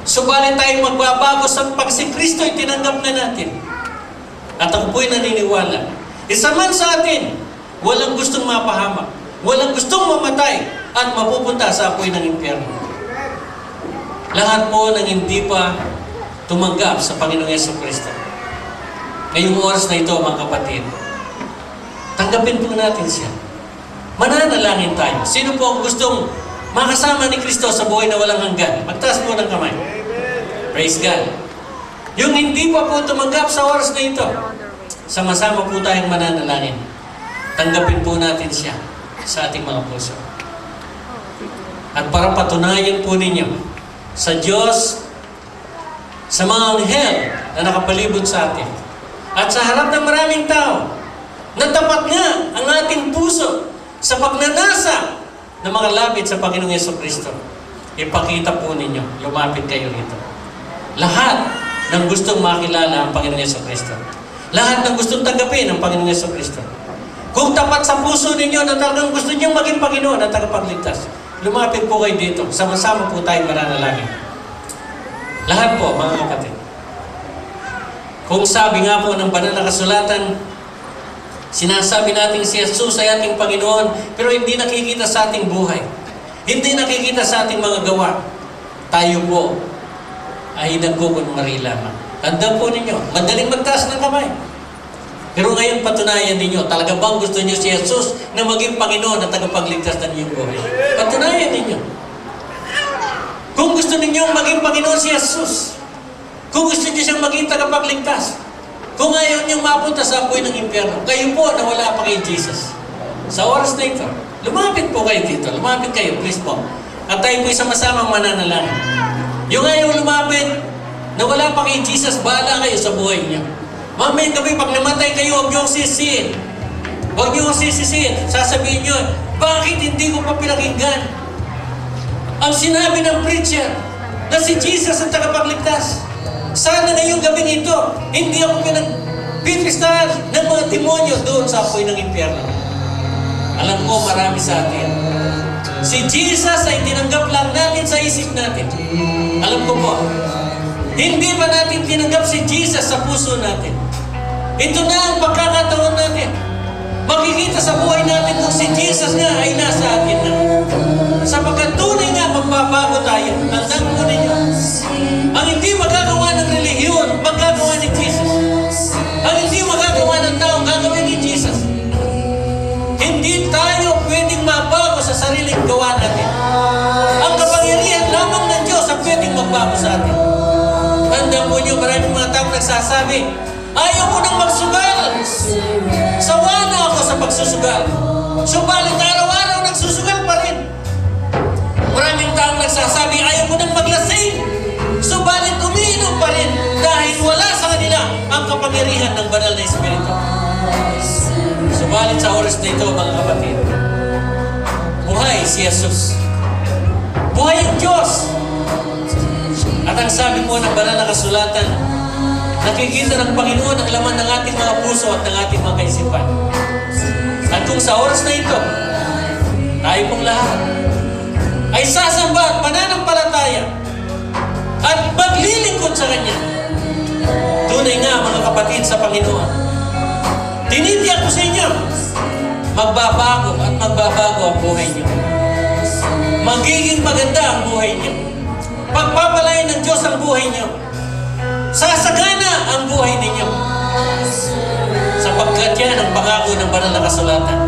Subalit tayo magbabago sa pag si Kristo ay tinanggap na natin. At ako po'y naniniwala. Isa man sa atin, walang gustong mapahamak, walang gustong mamatay, at mapupunta sa apoy ng impyerno. Lahat po ng hindi pa tumanggap sa Panginoong Jesucristo. Ngayong oras na ito, mga kapatid, tanggapin po natin siya. Mananalangin tayo. Sino po ang gustong makasama ni Kristo sa buhay na walang hanggan? Magtaas po ng kamay. Praise God. Yung hindi pa po tumanggap sa oras na ito, sama-sama po tayong mananalangin. Tanggapin po natin siya sa ating mga puso. At para patunayan po ninyo sa Diyos, sa mga anghel na nakapalibot sa atin, at sa harap ng maraming tao, na tapat nga ang ating puso sa pagnanasa ng mga lapit sa Panginoong Jesucristo, ipakita po ninyo, lumapit kayo rito. Lahat ng gustong makilala ang Panginoong Jesucristo. Lahat ng gustong tanggapin ang Panginoong Jesucristo. Kung tapat sa puso ninyo na talagang gusto niyo maging Panginoon at tagapagligtas, lumapit po kayo dito. Sama-sama po tayong mananalangin. Lahat po, mga kapatid. Kung sabi nga po ng banal na kasulatan, sinasabi natin si Jesus ay ating Panginoon, pero hindi nakikita sa ating buhay. Hindi nakikita sa ating mga gawa. Tayo po ay nagkukunwari lamang. Tandaan po ninyo, madaling magtaas ng kamay. Pero ngayon patunayan ninyo, talaga bang gusto niyo si Jesus na maging Panginoon at tagapagligtas ng inyong buhay? Patunayan ninyo. Kung gusto ninyong maging Panginoon si Jesus, kung gusto niyo siyang maging tagapagligtas, kung ayaw niyong mapunta sa apoy ng impyerno, kayo po na wala pa kay Jesus. Sa oras na ito, lumapit po kayo dito. Lumapit kayo, please po. At tayo po'y sama-samang mananalangin. Yung ayaw lumapit, na wala pa kay Jesus, bahala kayo sa buhay niyo. Mamayang gabi, pag namatay kayo, huwag niyo sisihin. Huwag niyo sisisihin. Sasabihin niyo, bakit hindi ko pa pinakinggan? Ang sinabi ng preacher, na si Jesus ang tagapagligtas. Sana ngayong gabing ito, hindi ako pinagpipistahan ng mga demonyo doon sa apoy ng impyerno. Alam ko, marami sa atin. Si Jesus ay tinanggap lang natin sa isip natin. Alam ko po, hindi ba natin tinanggap si Jesus sa puso natin? Ito na ang pagkakataon natin. Makikita sa buhay natin kung si Jesus nga ay nasa atin na. Sapagkat tunay nga magbabago tayo. Tandaan mo ninyo. Ang hindi magagawa ng relihiyon, magagawa ni Jesus. Ang hindi magagawa ng tao, gagawin ni Jesus. Hindi tayo pwedeng mabago sa sariling gawa natin. Ang kapangyarihan lamang ng Diyos ang pwedeng magbago sa atin. Tandaan mo nyo, maraming mga tao nagsasabi, ayaw ko nang magsugal. Sawa na ako sa pagsusugal. Subalit araw-araw nagsusugal pa rin. Maraming tao nagsasabi, ayaw ko nang maglasing. Subalit umiinom pa rin dahil wala sa kanila ang kapangyarihan ng banal na Espiritu. Subalit sa oras na ito, mga kapatid, buhay si Jesus. Buhay ang Diyos. At ang sabi po ng banal na kasulatan, nakikita ng Panginoon ang laman ng ating mga puso at ng ating mga kaisipan. At kung sa oras na ito, tayo pong lahat ay sasamba at mananampalataya at maglilingkod sa Kanya. Tunay nga, mga kapatid sa Panginoon, tinitiyak ko sa inyo, magbabago at magbabago ang buhay niyo. Magiging maganda ang buhay niyo. Pagpapalain ng Diyos ang buhay niyo. Sasagana ang buhay ninyo. Sapagkat yan ang pangako ng banal na kasulatan.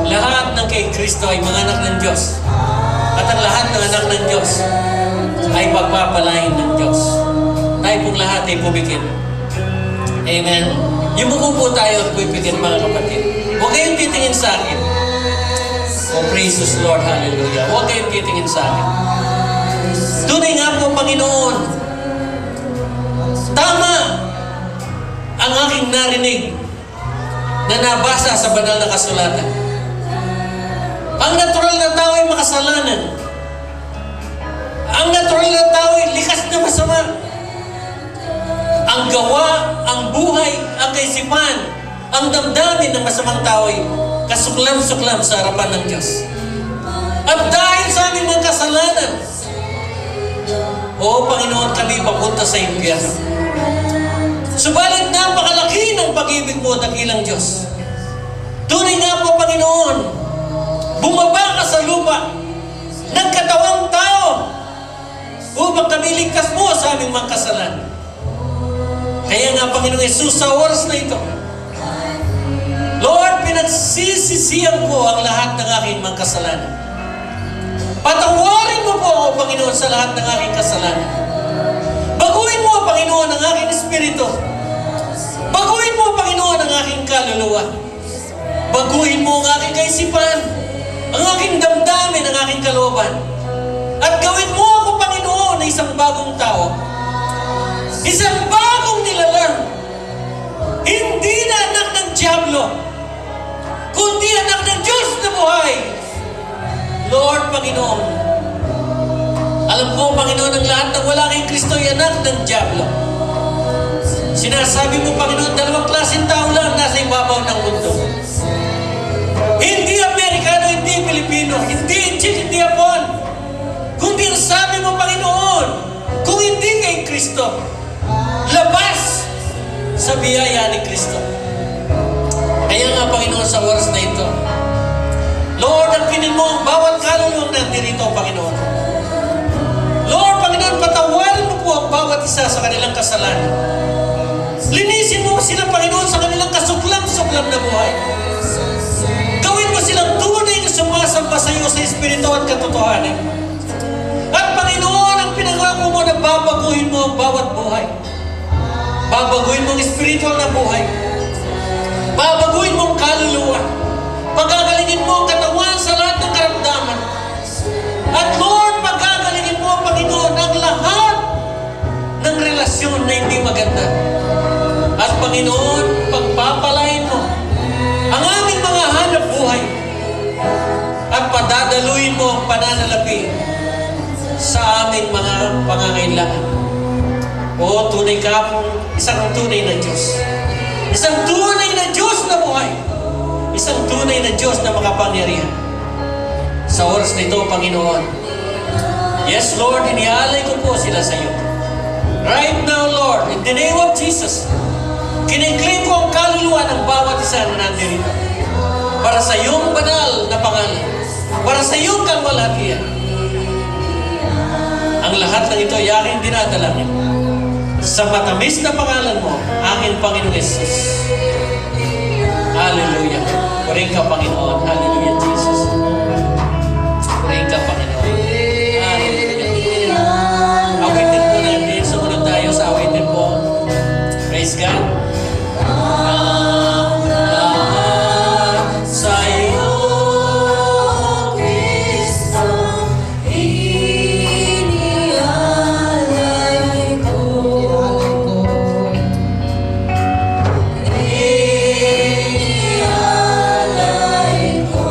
Lahat ng kay Kristo ay mga anak ng Diyos. At ang lahat ng anak ng Diyos ay pagpapalain ng Diyos. Tayo pong lahat ay pumikit. Amen. Yumuko po tayo at pumikit, mga kapatid. Huwag kayong titingin sa akin. Oh, praises Lord, hallelujah. Huwag kayong titingin sa akin. Tunay nga po, Panginoon, tama ang aking narinig na nabasa sa banal na kasulatan. Ang natural na tao ay makasalanan. Ang natural na tao ay likas na masama. Ang gawa, ang buhay, ang kaisipan, ang damdamin ng masamang tao ay kasuklam-suklam sa harapan ng Diyos. At dahil sa aming mga kasalanan, O Panginoon, kami papunta sa impyerno. Subalit napakalaki ng pag-ibig mo, dakilang Diyos. Tunay nga po, Panginoon, bumaba ka sa lupa, nagkatawang tao, upang kami ligtas mo sa aming mga kasalanan. Kaya nga, Panginoong Jesus, sa oras na ito, Lord, pinagsisisihan ko ang lahat ng aking mga kasalanan. Patawarin mo po ako, Panginoon, sa lahat ng aking kasalanan. Baguhin mo, Panginoon, ang aking espiritu. Baguhin mo, Panginoon, ang aking kaluluwa. Baguhin mo ang aking kaisipan, ang aking damdamin, ang aking kalooban. At gawin mo ako, Panginoon, na isang bagong tao. Isang bagong nilalang. Hindi na anak ng Diablo, kundi anak ng Diyos na buhay. Lord, Panginoon, alam ko, Panginoon, ang lahat ng wala kay Kristo ay anak ng Diablo. Sinasabi mo, Panginoon, 2 klaseng tao lang nasa ibabaw ng mundo. Hindi Amerikano, hindi Pilipino, hindi Indian, hindi Hapon. Kundi ang sabi mo, Panginoon, kung hindi kay Kristo, labas sa biyaya ni Kristo. Kaya nga, Panginoon, sa oras na ito, Lord, agpinin mo ang bawat kaluluwang nandirito, Panginoon. Lord, Panginoon, patawarin mo po ang bawat isa sa kanilang kasalanan. Linisin mo sila, Panginoon, sa kanilang kasuklam-suklam na buhay. Gawin mo silang tunay na sumasamba sa iyo sa Espiritu at katotohanan. At Panginoon, ang pinangako mo na babaguhin mo ang bawat buhay. Babaguhin mo ang espiritual na buhay. Babaguhin mo ang kaluluwa. Pagagalingin mo ang katawan sa lahat ng karamdaman. At Lord, pagagalingin mo, Panginoon, ang lahat ng relasyon na hindi maganda. At Panginoon, pagpapalain mo ang aming mga hanap buhay. At padadaluin mo ang pananalapi sa aming mga pangangailangan. O tunay ka pong isang tunay na Diyos. Isang tunay na Diyos na buhay. Isang tunay na Diyos na makapangyarihan. Sa oras na ito, Panginoon, yes, Lord, inialay ko po sila sa iyo. Right now, Lord, in the name of Jesus, kiniklaim ko ang kaluluwa ng bawat isa na nandirito. Para sa iyong banal na pangalan. Para sa iyong kalwalhatian. Ang lahat ng ito ay aking dinadalangin. Sa matamis na pangalan mo, aking Panginoon Jesus. Hallelujah. Purihin ka, Panginoon. Hallelujah, Jesus. Purihin ka, Panginoon. Hallelujah. Awitin po natin. Sumunod tayo sa awitin po. Praise God. Ang lahat sa'yo, Kristo, inialay ko. Inialay ko.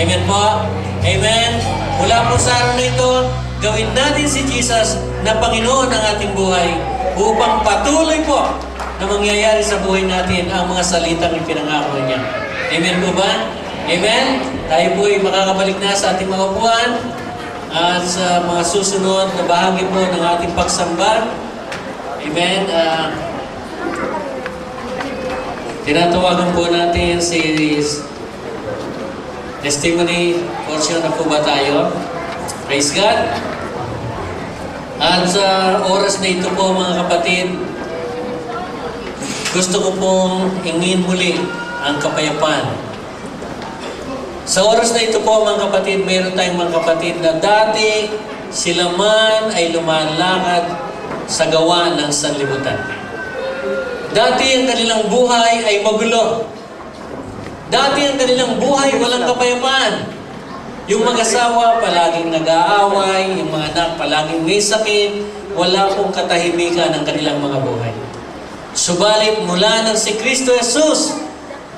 Amen po? Amen? Mula po sa araw na ito, gawin natin si Jesus na Panginoon ng ating buhay upang patuloy po na mangyayari sa buhay natin ang mga salitang ipinangako niya. Amen po ba? Amen? Tayo po ay makakabalik na sa ating mga upuan at sa mga susunod na bahagi po ng ating pagsamba. Amen? Tinatawagan po natin si testimony portion na po ba tayo? Praise God! At sa oras na ito po mga kapatid, gusto ko pong hingin muli ang kapayapaan. Sa oras na ito po mga kapatid, mayroon tayong mga kapatid na dati sila man ay lumalakad sa gawa ng sanlibutan. Dati ang kanilang buhay ay magulo. Dati ang kanilang buhay walang kapayapaan. Yung mag-asawa palaging nag-aaway, yung mga anak palaging may sakit, wala pong katahimikan ng kanilang mga buhay. Subalit mula nang si Kristo Jesus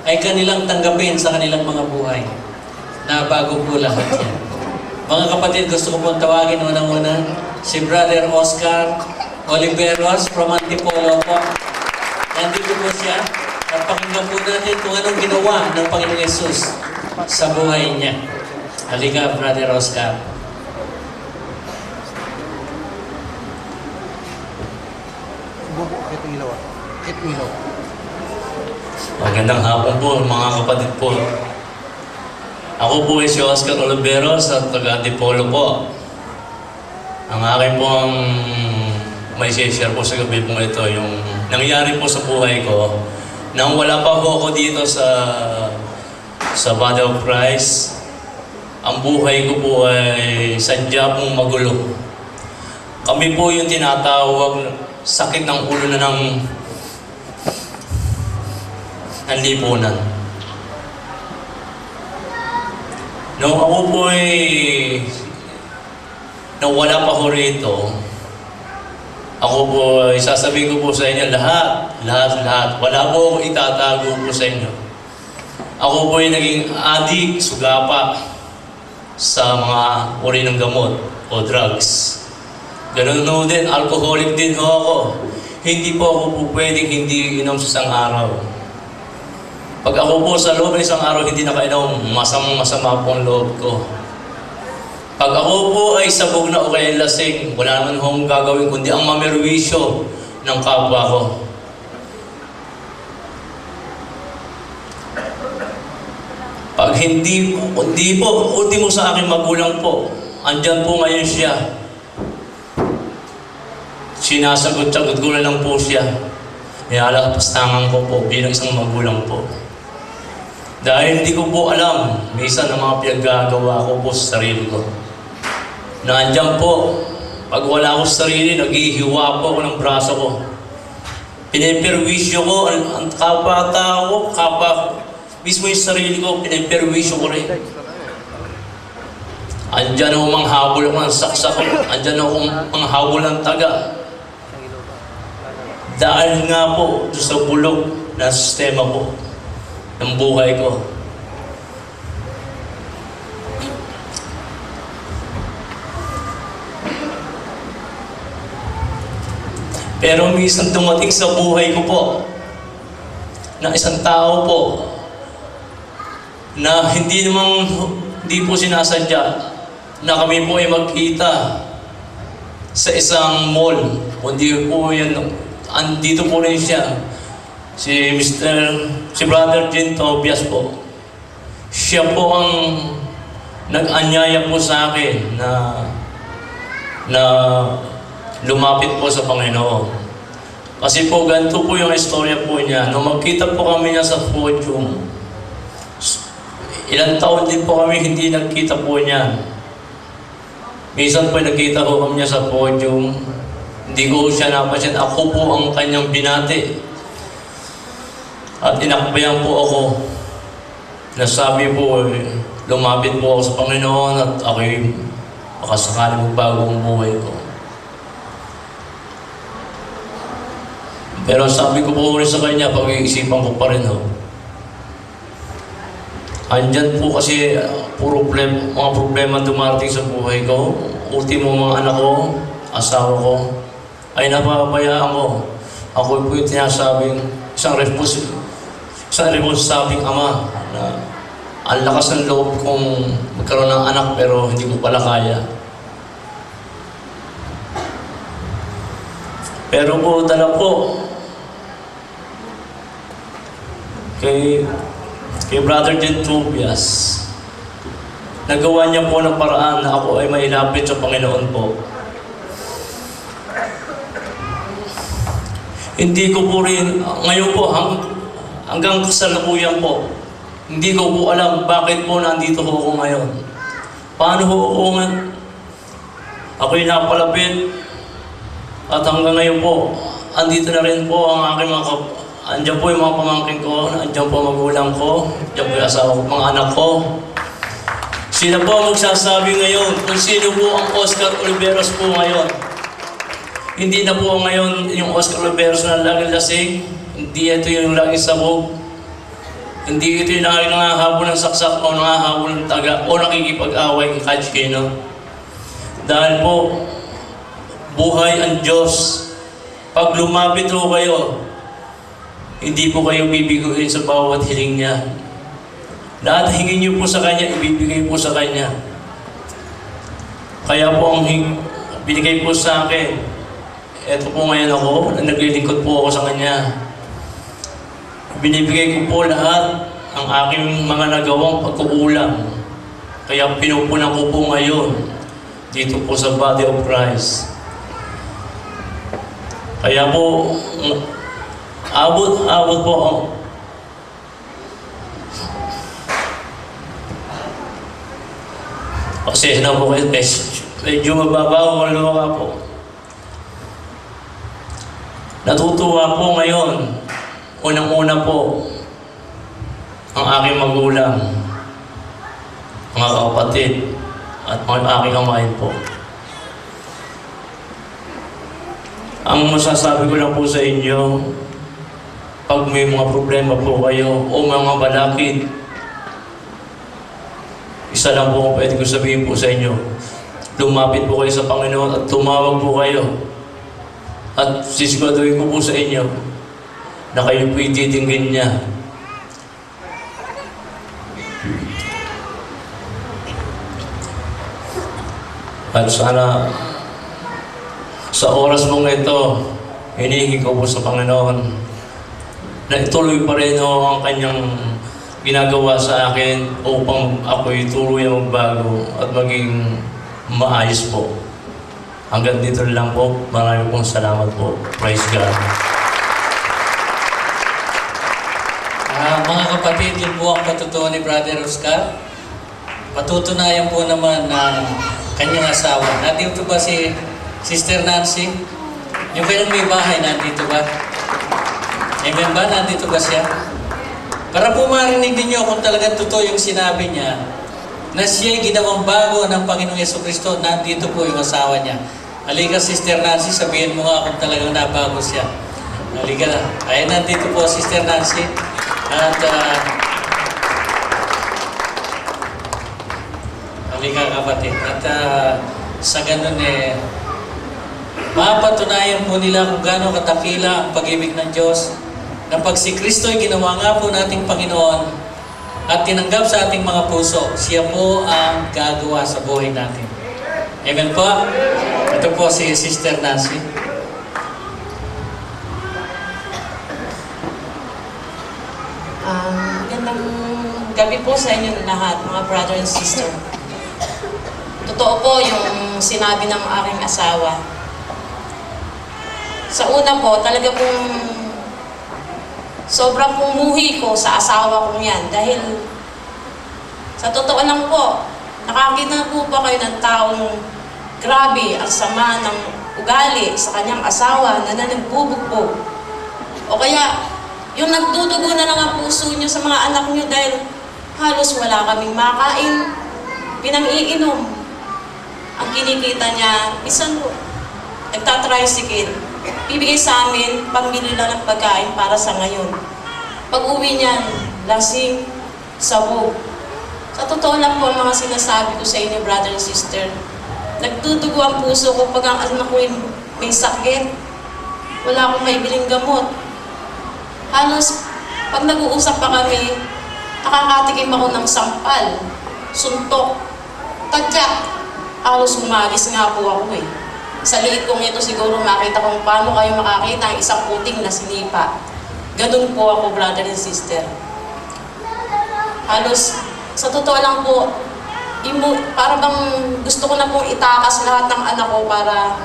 ay kanilang tanggapin sa kanilang mga buhay. Nabago po lahat yan. Mga kapatid, gusto ko pong tawagin unang-una si Brother Oscar Oliveros from Antipolo po. Nandito po siya. At pakinggan po natin kung anong ginawa ng Panginoong Jesus sa buhay niya. Halika, Brother Oscar. Magandang hapon po mga kapatid po. Ako po ay si Oscar Oliveros at taga Antipolo po. Ang akin po ang may share po sa gabi po ito, yung nangyari po sa buhay ko nang wala pa po ako dito sa Body of Christ. Ang buhay ko po ay sadya pong magulo. Kami po yung tinatawag sakit ng ulo na ng lipunan. Nung ako po ay nung wala pa ko rito, ako po ay sasabihin ko po sa inyo lahat. Wala po ako itatago po sa inyo. Ako po ay naging adik, sugapa sa mga uri ng gamot o drugs. Ganun no din, alcoholic din ho ako. Hindi po ako po pwedeng hindi inom sa isang araw. Pag ako po sa loob ng isang araw hindi nakainom, masama po ang loob ko. Pag ako po ay sabog na o kaya lasing, wala naman akong gagawin kundi ang mamerwisyo ng kapwa ko. Pag hindi mo sa akin magulang po, andyan po ngayon siya. Sinasagot-sagot ko na lang po siya. Nialapastangan ko po bilang isang magulang po. Dahil hindi ko po alam, minsan ang mga pinaggagawa ko po sa sarili ko. Nandiyan po, pag wala ako sa sarili, naghihiwa po ako ng braso ko. Piniperwisyo ko ang kapwa-tao, mismo yung sarili ko, piniperwisyo ko rin. Andyan ako manghabol ako ng saksak ko. Andyan ako manghabol ng taga. Dahil nga po sa bulog na sistema ko ng buhay ko. Pero minsan dumating sa buhay ko po na isang tao po na hindi po sinasadya na kami po ay magkita sa isang mall. Kundi po yan, andito po rin siya. Si Brother Jin Tobias po. Siya po ang nag-anyaya po sa akin na lumapit po sa Panginoon. Kasi po ganito po yung istorya po niya. Nung magkita po kami niya sa podium, ilang taon din po kami hindi nagkita po niya. Minsan po nagkita ko kami niya sa podium, hindi ko siya napansin. Ako po ang kanyang binati. At inakbayan po ako. Nasabi po, lumapit po ako sa Panginoon at ako'y makasakali magbago ang buhay ko. Pero sabi ko po rin sa kanya, pag-iisipan ko pa rin ho. Andyan po kasi mga problema dumarating sa buhay ko. Ultimo mga anak ko, asawa ko, ay napapabayaan ko. Ako po yung tinasabing isang responsabing ama na ang lakas ng loob kong magkaroon ng anak pero hindi ko pala kaya. Pero po, dala po kay Brother Jen Tobias, nagawa niya po ng paraan na ako ay mailapit sa Panginoon po. Hindi ko po rin, ngayon po, hanggang kasalukuyan po, hindi ko po alam bakit po nandito po ako ngayon. Paano po ako nga? Ako'y napalapit at hanggang ngayon po, andito na rin po ang aking andyan po yung mga pamangkin ko, andyan po ang magulang ko, andyan po yung asawa ko, mga anak ko. Sila po ang magsasabi ngayon kung sino po ang Oscar Oliveros po ngayon. Hindi na po ngayon yung Oscar Oliveros na laging lasing, hindi ito yung laging sabog, hindi ito yung nangahabol ng saksak o nangahabol ng taga o nakikipag-away kahit kino. Dahil po, buhay ang Diyos. Pag lumapit po kayo, hindi po kayo bibiguin sa bawat hiling niya. Lahat hingin niyo po sa Kanya, ibibigay po sa Kanya. Kaya po ang binigay po sa akin, eto po ngayon ako, naglilingkod po ako sa Kanya. Binibigay ko po lahat ang aking mga nagawang pagkukulang. Kaya pinupunan ko po ngayon dito po sa Body of Christ. Kaya po, abot po ang kasi na po kayo, medyo mababaw ang luha po. Natutuwa po ngayon, unang-una po, ang aking magulang, mga kapatid, at mga aking amahin po. Ang masasabi ko lang po sa inyo, pag may mga problema po kayo o mga balakid, isa lang po kung pwede ko sabihin po sa inyo, lumapit po kayo sa Panginoon at tumawag po kayo. At sisiguraduhin ko po sa inyo na kayo po'y titinggin niya. At sana sa oras mong ito, hinihingi ko po sa Panginoon na ituloy pa rin ang kanyang ginagawa sa akin upang ako'y tuluyang magbago at maging maayos po. Hanggang dito lang po. Maraming pong salamat po. Praise God. Mga kapatid, yun po ang patutuo ni Brother Oscar. Patutunayan po naman ng kanyang asawa. Nandito ba si Sister Nancy? Yung kanyang may bahay, nandito ba? Amen ba? Nandito ba siya? Para po marinig ninyo kung talagang totoo yung sinabi niya na siya'y ginawang bago ng Panginoong Yesukristo, nandito po yung asawa niya. Halika, Sister Nancy, sabihin mo nga kung talagang nabago siya. Halika na. Ay, nandito po, Sister Nancy. At, halika, kapatid. At sa ganun mapatunayan po nila kung gaano katakila ang pag-ibig ng Diyos na pag si Kristo ay ginawa nga po nating Panginoon at tinanggap sa ating mga puso, siya po ang gagawa sa buhay natin. Amen po? Ito po si Sister Nancy. Magandang gabi po sa inyo lahat, mga brother and sister. Totoo po yung sinabi ng aking asawa. Sa una po, talaga pong sobrang pumuhi ko sa asawa kong yan. Dahil sa totoo lang po, nakakita po ba kayo ng taong grabe ang sama ng ugali sa kanyang asawa na nagbubugbog? O kaya, yung nagdudugo na lang ang puso nyo sa mga anak nyo dahil halos wala kaming makain, pinang-iinom. Ang kinikita niya, minsan po, nagtatricycle. Bibigay sa amin, pambili lang ng pagkain para sa ngayon. Pag uwi niyan, lasing, sabog, Sa totoo lang po ang mga sinasabi ko sa inyo, brother and sister. Nagdudugo ang puso ko pag ang anak ko may sakit. Wala akong maibiling gamot. Halos, pag nag-uusap pa kami, nakakatikim ako ng sampal, suntok, tadyak. Halos humagis nga po ako eh. Sa liit kong ito siguro makita kung paano kayo makakita ang isang puting na sinipa. Ganun po ako, brother and sister. Halos, sa totoo lang po, para bang gusto ko na pong itakas lahat ng anak ko para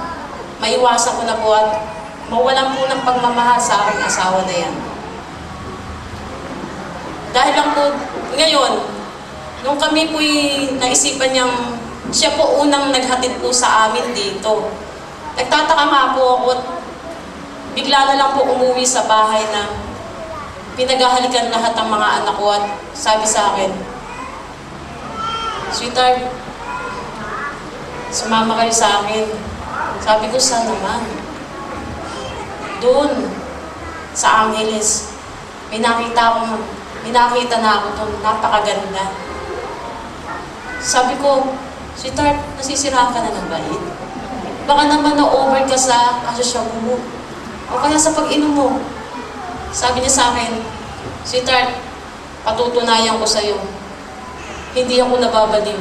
maiwasan ko na po at mawalan po ng pagmamahal sa aking asawa na yan. Dahil lang po, ngayon, nung kami po'y naisipan niyang siya po unang naghatid po sa amin dito. Nagtataka nga po ako at bigla na lang po umuwi sa bahay na pinaghahalikan lahat ng mga anak ko at sabi sa akin, "Sweetheart, sumama kayo sa akin." Sabi ko, "Saan naman?" "Doon, sa Angeles. May nakita na ako doon, napakaganda." Sabi ko, "Sweetheart, nasisiraan ka na ng bait? Baka naman na-over ka sa kasasyabu mo. O kaya sa pag-inom mo." Sabi niya sa akin, "Sweetheart, patutunayan ko sa'yo. Hindi ako nababaliw."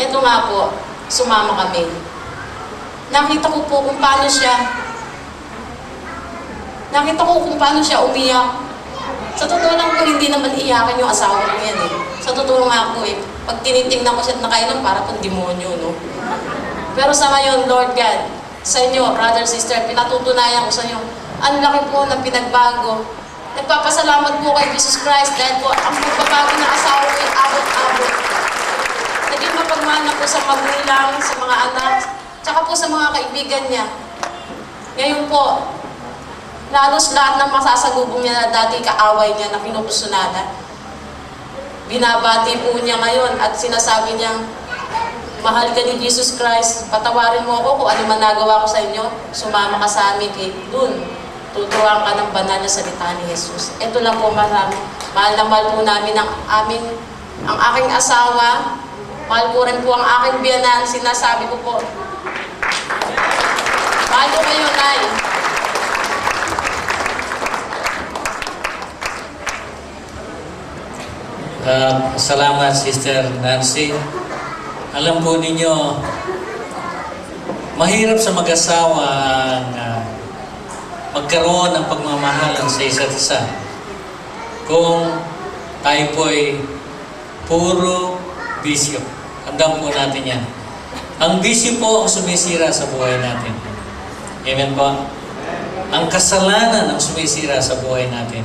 Ito nga po, sumama kami. Nakita ko kung paano siya umiyak. Sa totoo lang po, hindi naman iyakan yung asawa ko yan eh. Sa totoo nga po eh, pag tinitingnan ko siya at nakainom, para pong demonyo, no? Pero sa ngayon, Lord God, sa inyo, brother, sister, pinatutunayan ko sa inyo, ang laki po ng pinagbago. Nagpapasalamat po kay Jesus Christ dahil po ang pagbabago ng asawa ko ay abot-abot. Naging mapagmana po sa magulang, sa mga anak, tsaka po sa mga kaibigan niya. Ngayon po, halos lahat ng masasalubong niya na dati kaaway niya na pinupusunada, binabati po niya ngayon at sinasabi niya, "Mahal ka ni Jesus Christ, patawarin mo ako kung ano man nagawa ko sa inyo, sumama ka sa amin eh, dun, tuturuan ka ng banal na salita ni Jesus." Ito lang po marami. Mahal na mahal po namin ang aking asawa, mahal po rin po ang aking biyanan, sinasabi ko po, mahal ko kayo, Nay. Salamat, Sister Nancy. Alam po ninyo, mahirap sa mag-asawa ang magkaroon ng pagmamahalan sa isa't isa. Kung tayo po ay puro bisyo. Tandaan po natin yan. Ang bisyo po ang sumisira sa buhay natin. Amen po? Ang kasalanan ang sumisira sa buhay natin.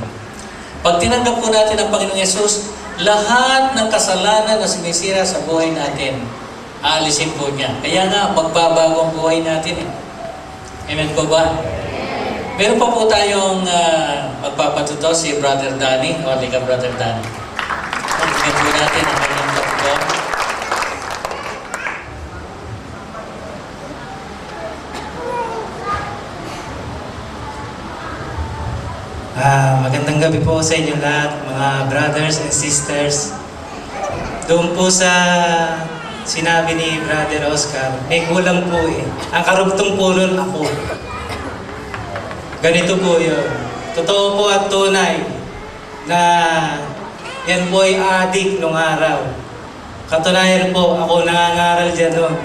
Pag tinanggap po natin ang Panginoong Yesus, lahat ng kasalanan na sinisira sa buhay natin, aalisin po niya. Kaya nga, magbabago ang buhay natin eh. Amen po ba? Meron pa po tayong magpapatuto si Brother Danny. O, halika Brother Danny. Tingnan po natin ang kanyang patuto. Magandang gabi po sa inyo lahat, mga brothers and sisters. Doon po sa sinabi ni Brother Oscar, may kulang po eh. Ang karugtong po nun ako. Ganito po yun. Totoo po at tunay na yan po ay adik nung araw. Katunayan po, ako nangangaral dyan noon.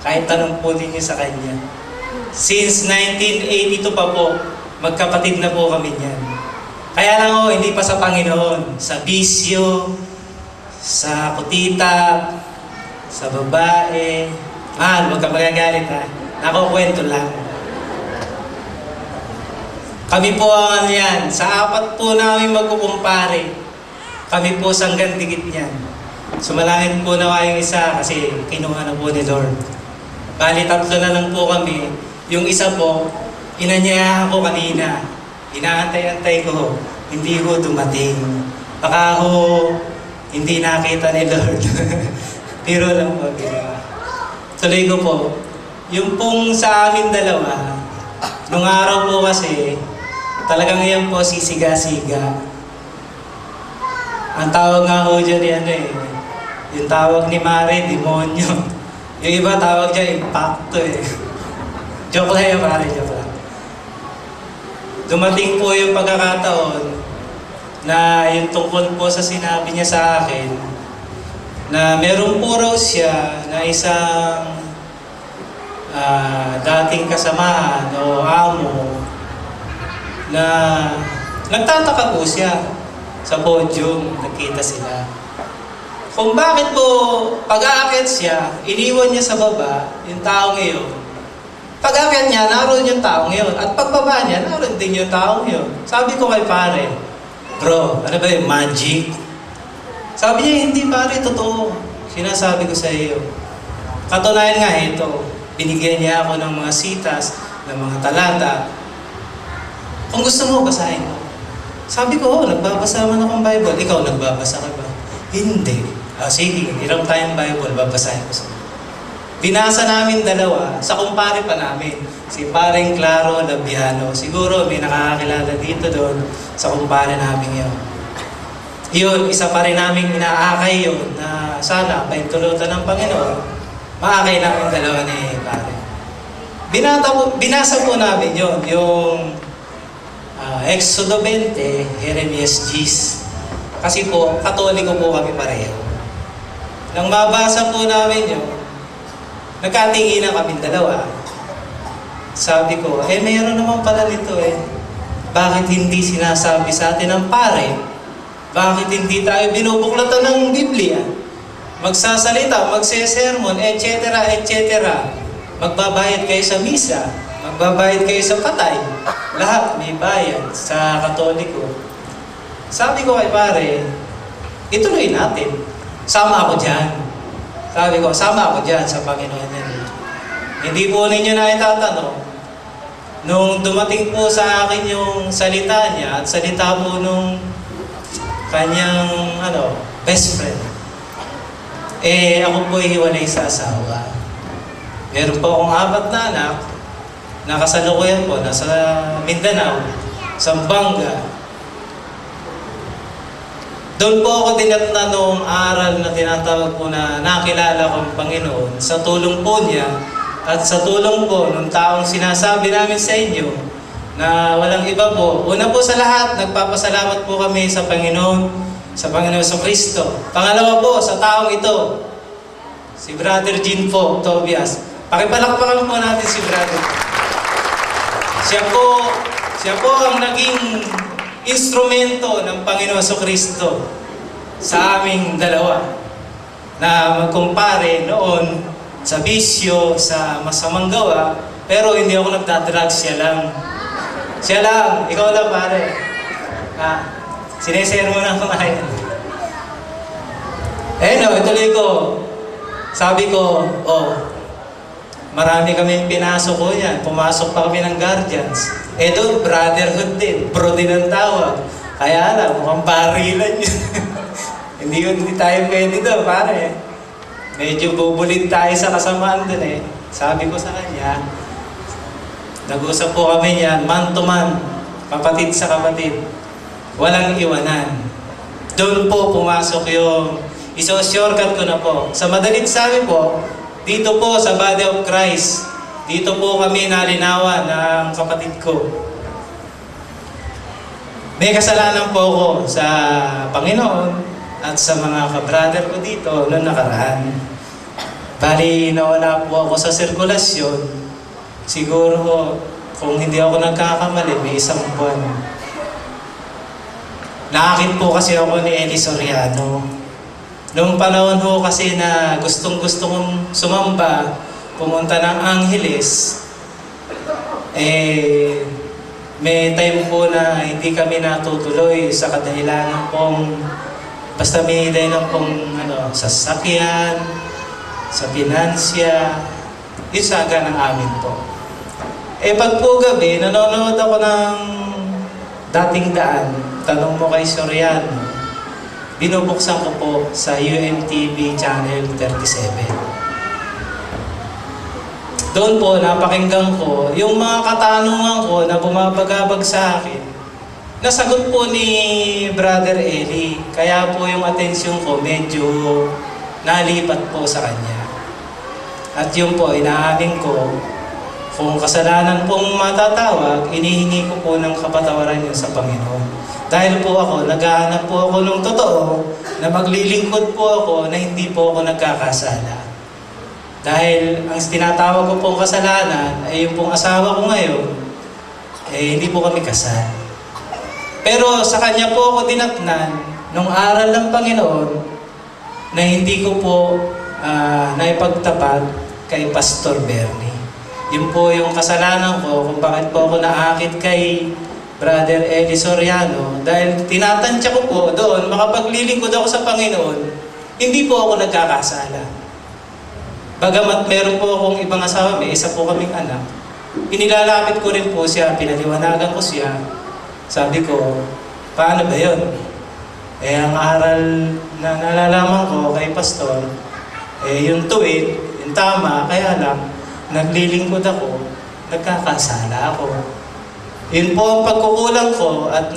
Kahit tanong po ninyo sa kanya. Since 1982 pa po, magkapatid na po kami niyan. Kaya lang ho, hindi pa sa Panginoon. Sa bisyo, sa kutita, sa babae. Huwag ka magagalit ha. Nakukwento lang. Kami po ang yan. Sa apat po namin magkukumpare. Kami po sanggang digit niyan. Sumalangit po na yung isa kasi kinuha na po ni Lord. Bali, 3 na lang po kami. Yung isa po, inanyayahan ko kanina. Inaantay-antay ko. Hindi ko dumating. Baka ho, hindi nakita ni Lord. Pero lang po. Tuloy ko po. Yung pong sa amin dalawa, nung araw po kasi, talagang yan po sisiga-siga. Ang tawag nga ho dyan yan Yung tawag ni Mare, demonyo. Yung iba tawag niya, impacto eh. Joke lang yan, pare, joke lang. Dumating po yung pagkakataon na yung tungkol po sa sinabi niya sa akin na meron po raw siya na isang dating kasamahan o amo na nagtataka po siya sa podium, nakita sila. Kung bakit po pag-aakyat siya, iniwan niya sa baba yung tao ngayon. Pag-aakyat niya, naroon yung tao ngayon. At pagbaba niya, naroon din yung tao ngayon. Sabi ko kay pare, bro, ano ba yung magic? Sabi niya, hindi pare, totoo. Sinasabi ko sa iyo. Katunayan nga ito, binigyan niya ako ng mga sitas, ng mga talata. Kung gusto mo, basahin mo. Sabi ko, nagbabasa man akong Bible. Ikaw, nagbabasa ka ba? Hindi. Sige, hiram tayong Bible, babasahin ko sa binasa namin dalawa, sa kumpare pa namin. Si Pareng Claro Labiano. Siguro may nakakakilala dito doon sa kumpare namin yun. Yun, isa pa rin namin inaakay yun na sana, paintulutan ng Panginoon, maakay namin dalawa ni pare. Binasa po namin yun, yung Exodo 20, Jeremias 10. Kasi po, Katoliko po kami pareho. Nang mabasa po namin yun, nagkatinginan kami dalawa. Sabi ko, mayroon naman pala nito eh. Bakit hindi sinasabi sa atin ng pare? Bakit hindi tayo binubuklatan ng Biblia? Magsasalita, magsesermon, etc., etc. Magbabayad kayo sa misa, magbabayad kayo sa patay. Lahat may bayad sa Katoliko. Sabi ko kay pare, ituloy natin. Sama ako dyan. Sabi ko, sama ako dyan sa Panginoon yan. Hindi po ninyo na itatanong. Nung dumating po sa akin yung salita niya at salita po nung kanyang best friend, ako po hiwalay sa asawa. Meron po akong 4 na anak, nakasalukuyan po, nasa Mindanao, Zamboanga. Doon po ako dinatna nung aral na tinatawag po na nakilala ko ang Panginoon sa tulong po niya at sa tulong po ng taong sinasabi namin sa inyo na walang iba po. Una po sa lahat, nagpapasalamat po kami sa Panginoon sa Kristo. Pangalawa po, sa taong ito, si Brother Jean po, Tobias. Pakipalakpakan po natin si Brother. Siya po ang naging instrumento ng Panginoon sa Kristo sa aming dalawa na magkumpare noon sa bisyo, sa masamang gawa, pero hindi ako nagdadrugs, siya lang. Siya lang, ikaw lang pare. Sinesero mo na kumain. Ituloy ko. Sabi ko, marami kaming pinasok ko yan. Pumasok pa kami ng guardians. Doon, brotherhood din. Bro din ang tawag. Kaya alam, mukhang barilan yun. hindi tayo pwede doon, pare. Medyo bubulit tayo sa kasamaan doon eh. Sabi ko sa kanya, nag-usap po kami yan, man to man, kapatid sa kapatid. Walang iwanan. Doon po pumasok yung, iso-shortcut ko na po. Sa madalit sabi po, dito po sa Body of Christ, dito po kami nalinawan ng kapatid ko. May kasalanan po ako sa Panginoon at sa mga kabrother ko dito noong nakaraan. Bali, nawala po ako sa sirkulasyon. Siguro, kung hindi ako nagkakamali, may 1 buwan. Naakit po kasi ako ni Eli Soriano. Noong panahon ho kasi na gustong-gusto kong sumamba, pumunta ng Angeles, may time po na hindi kami natutuloy sa kadahilanan pong, basta may dahilan pong sasakyan, sa finansya, isaga ng amin po. Pag po gabi, nanonood ako ng Dating Daan, Tanong Mo Kay Soriano, binubuksan ko po sa UMTV Channel 37. Doon po, napakinggan ko yung mga katanungan ko na bumabagabag sa akin. Nasagot po ni Brother Eli. Kaya po yung atensyon ko medyo nalipat po sa Kanya. At yun po, inaamin ko, kung kasalanan pong matatawag, inihingi ko po ng kapatawaran yun sa Panginoon. Dahil po ako, naghahanap po ako ng totoo na maglilingkod po ako na hindi po ako nagkakasala. Dahil ang tinatawag ko pong kasalanan ay yung pong asawa ko ngayon, hindi po kami kasal. Pero sa Kanya po ako dinatnan nung aral ng Panginoon na hindi ko po naipagtapat kay Pastor Bernie. Yun po yung kasalanan ko kung bakit po ako naakit kay Brother Eli Soriano. Dahil tinatansya ko po doon, makapaglilingkod ako sa Panginoon, hindi po ako nagkakasala. Bagamat meron po akong ibang asawa, may isa po kaming anak, inilalapit ko rin po siya, pinaliwanagan ko siya. Sabi ko, paano ba yun? Ang aral na nalalaman ko kay Pastor, yung tuwid, yung tama, kaya lang, naglilingkod ako, nagkakasala ako. Yun po ang pagkukulang ko at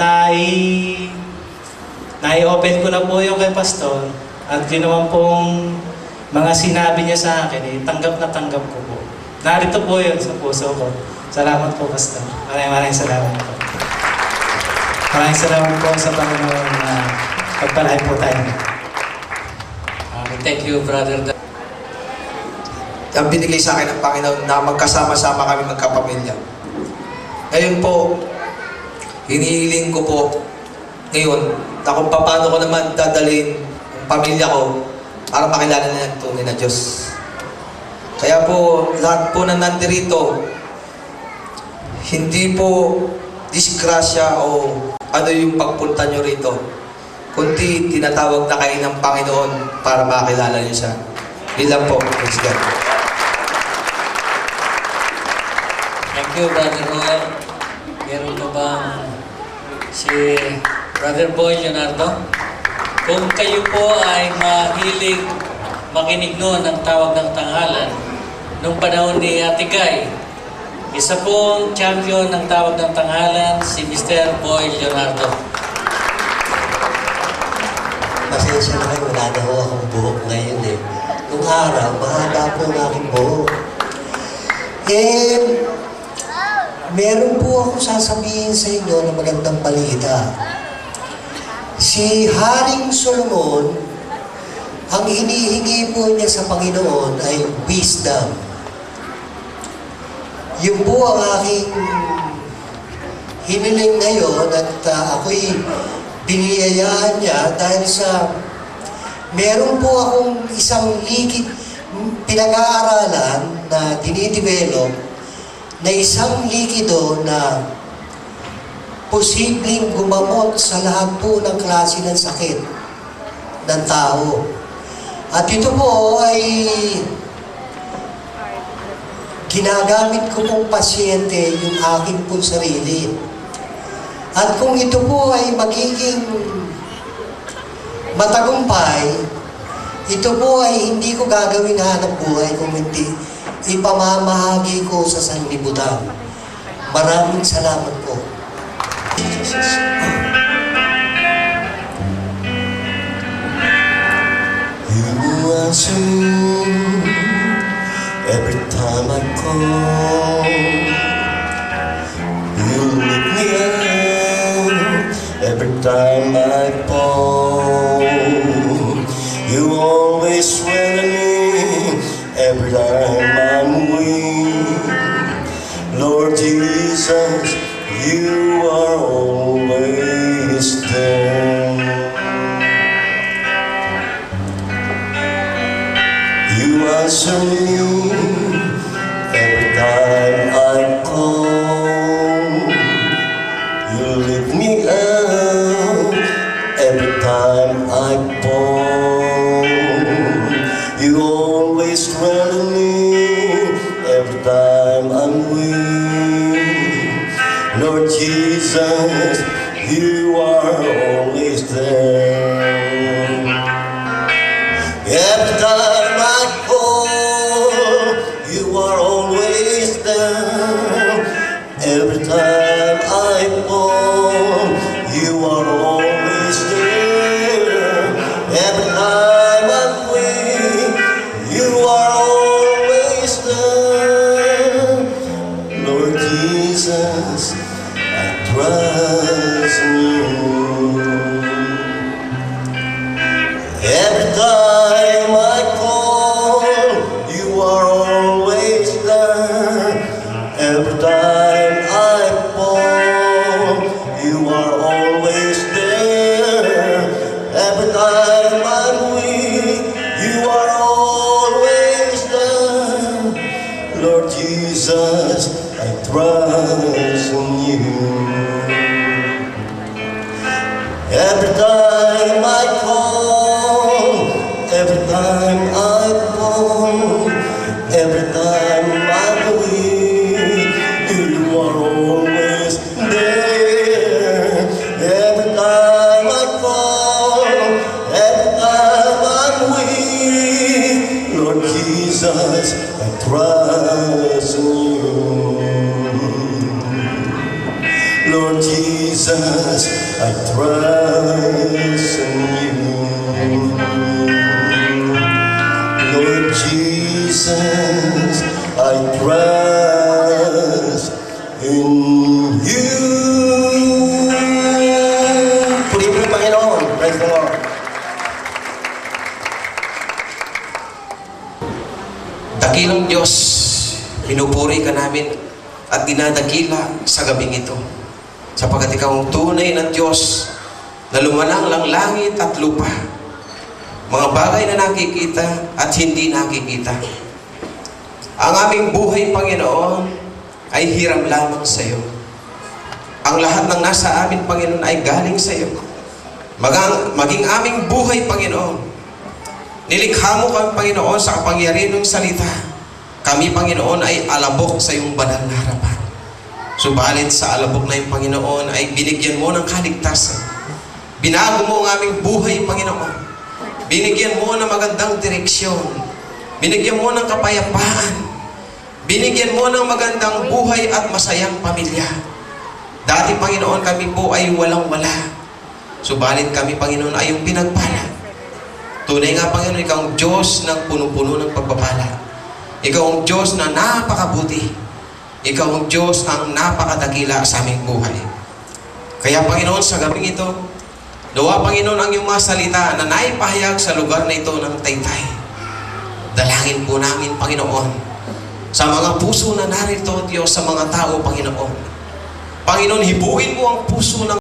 nai-open ko na po yung kay Pastor at yun naman pong mga sinabi niya sa akin, tanggap na tanggap ko po. Narito po yun sa puso ko. Salamat po, Pastor. Maraming salamat po. Maraming salamat po sa Panginoon na pagpalain po tayo. Thank you, Brother. Ang binigay sa akin ng Panginoon na magkasama-sama kami magkapamilya. Ngayon po, hinihiling ko po ngayon na kung paano ko naman dadalhin ang pamilya ko para makilala nila ang tunay na Diyos. Kaya po, lahat po na nandirito, hindi po disgrasya o ano yung pagpunta nyo rito, kundi tinatawag na kayo ng Panginoon para makilala niyo siya. Yun lang po. Praise God. Thank you, Brother Roel. Meron pa bang si Brother Boy Leonardo? Kung kayo po ay mahilig makinig noon ng tawag ng tanghalan, nung panahon ni Ate Guy, isa pong champion ng tawag ng tanghalan, si Mr. Boy Leonardo. Pasensya na kayo, wala na ho akong buhok ngayon eh. Nung araw, mahaba po ang aking buhok. Meron po ako sasabihin sa inyo na magandang balita. Si Haring Solomon, ang hinihingi po niya sa Panginoon ay wisdom. Yun po ang aking hiniling ngayon at ako'y biniyayaan niya dahil sa meron po akong isang pinag-aaralan na dinidevelop na isang likido na posibleng gumamot sa lahat po ng klase ng sakit ng tao. At ito po ay ginagamit ko pong pasyente yung aking pong sarili. At kung ito po ay magiging matagumpay, ito po ay hindi ko gagawin hanap buhay kung hindi ipamamahagi ko sa sanlibutan. Maraming salamat po. You answer me every time I call. You lift me up every time I fall. You always swear me every time I'm weak. Lord Jesus, you are always there. You answer me every time I call. You lift me up every time I fall. You always strengthen me every time I'm weak. Lord Jesus, you are always there. Every time I fall, you are always there. Every time I fall, you are always there. Every time I'm weak, Jesus, I trust in you. Every time I call, every time I fall, every time I weak, you are always there. Every time I fall, every time I'm weak, Lord Jesus, I trust in you. Lord Jesus, I trust in you. Lord Jesus, I trust in you. Purihin ng Panginoon. Praise the Lord. Dakilang Diyos, pinupuri ka namin at dinadakila sa gabing ito. Sapagkat ikaw ang tunay na Diyos na lumalang lang langit at lupa. Mga bagay na nakikita at hindi nakikita. Ang aming buhay, Panginoon, ay hiram lamang sa iyo. Ang lahat ng nasa amin, Panginoon, ay galing sa iyo. Maging aming buhay, Panginoon, nilikha mo kami, Panginoon, sa kapangyarihan ng salita. Kami, Panginoon, ay alabok sa iyong banal na harapan. Subalit sa alabok na iyong Panginoon ay binigyan mo ng kaligtasan. Binago mo ang aming buhay, Panginoon. Binigyan mo ng magandang direksyon. Binigyan mo ng kapayapaan. Binigyan mo ng magandang buhay at masayang pamilya. Dati, Panginoon, kami po ay walang-wala. Subalit kami, Panginoon, ay yung pinagpala. Tunay nga, Panginoon, ikaw ang Diyos ng puno-puno ng pagpapala. Ikaw ang Diyos na napakabuti. Ikaw ang Diyos ang napakadakila sa aming buhay. Kaya, Panginoon, sa gabing ito, nawa, Panginoon, ang iyong mga salita na naipahayag sa lugar na ito ng Taytay. Dalangin po namin, Panginoon, sa mga puso na narito, Diyos, sa mga tao, Panginoon. Panginoon, hibuin mo ang puso ng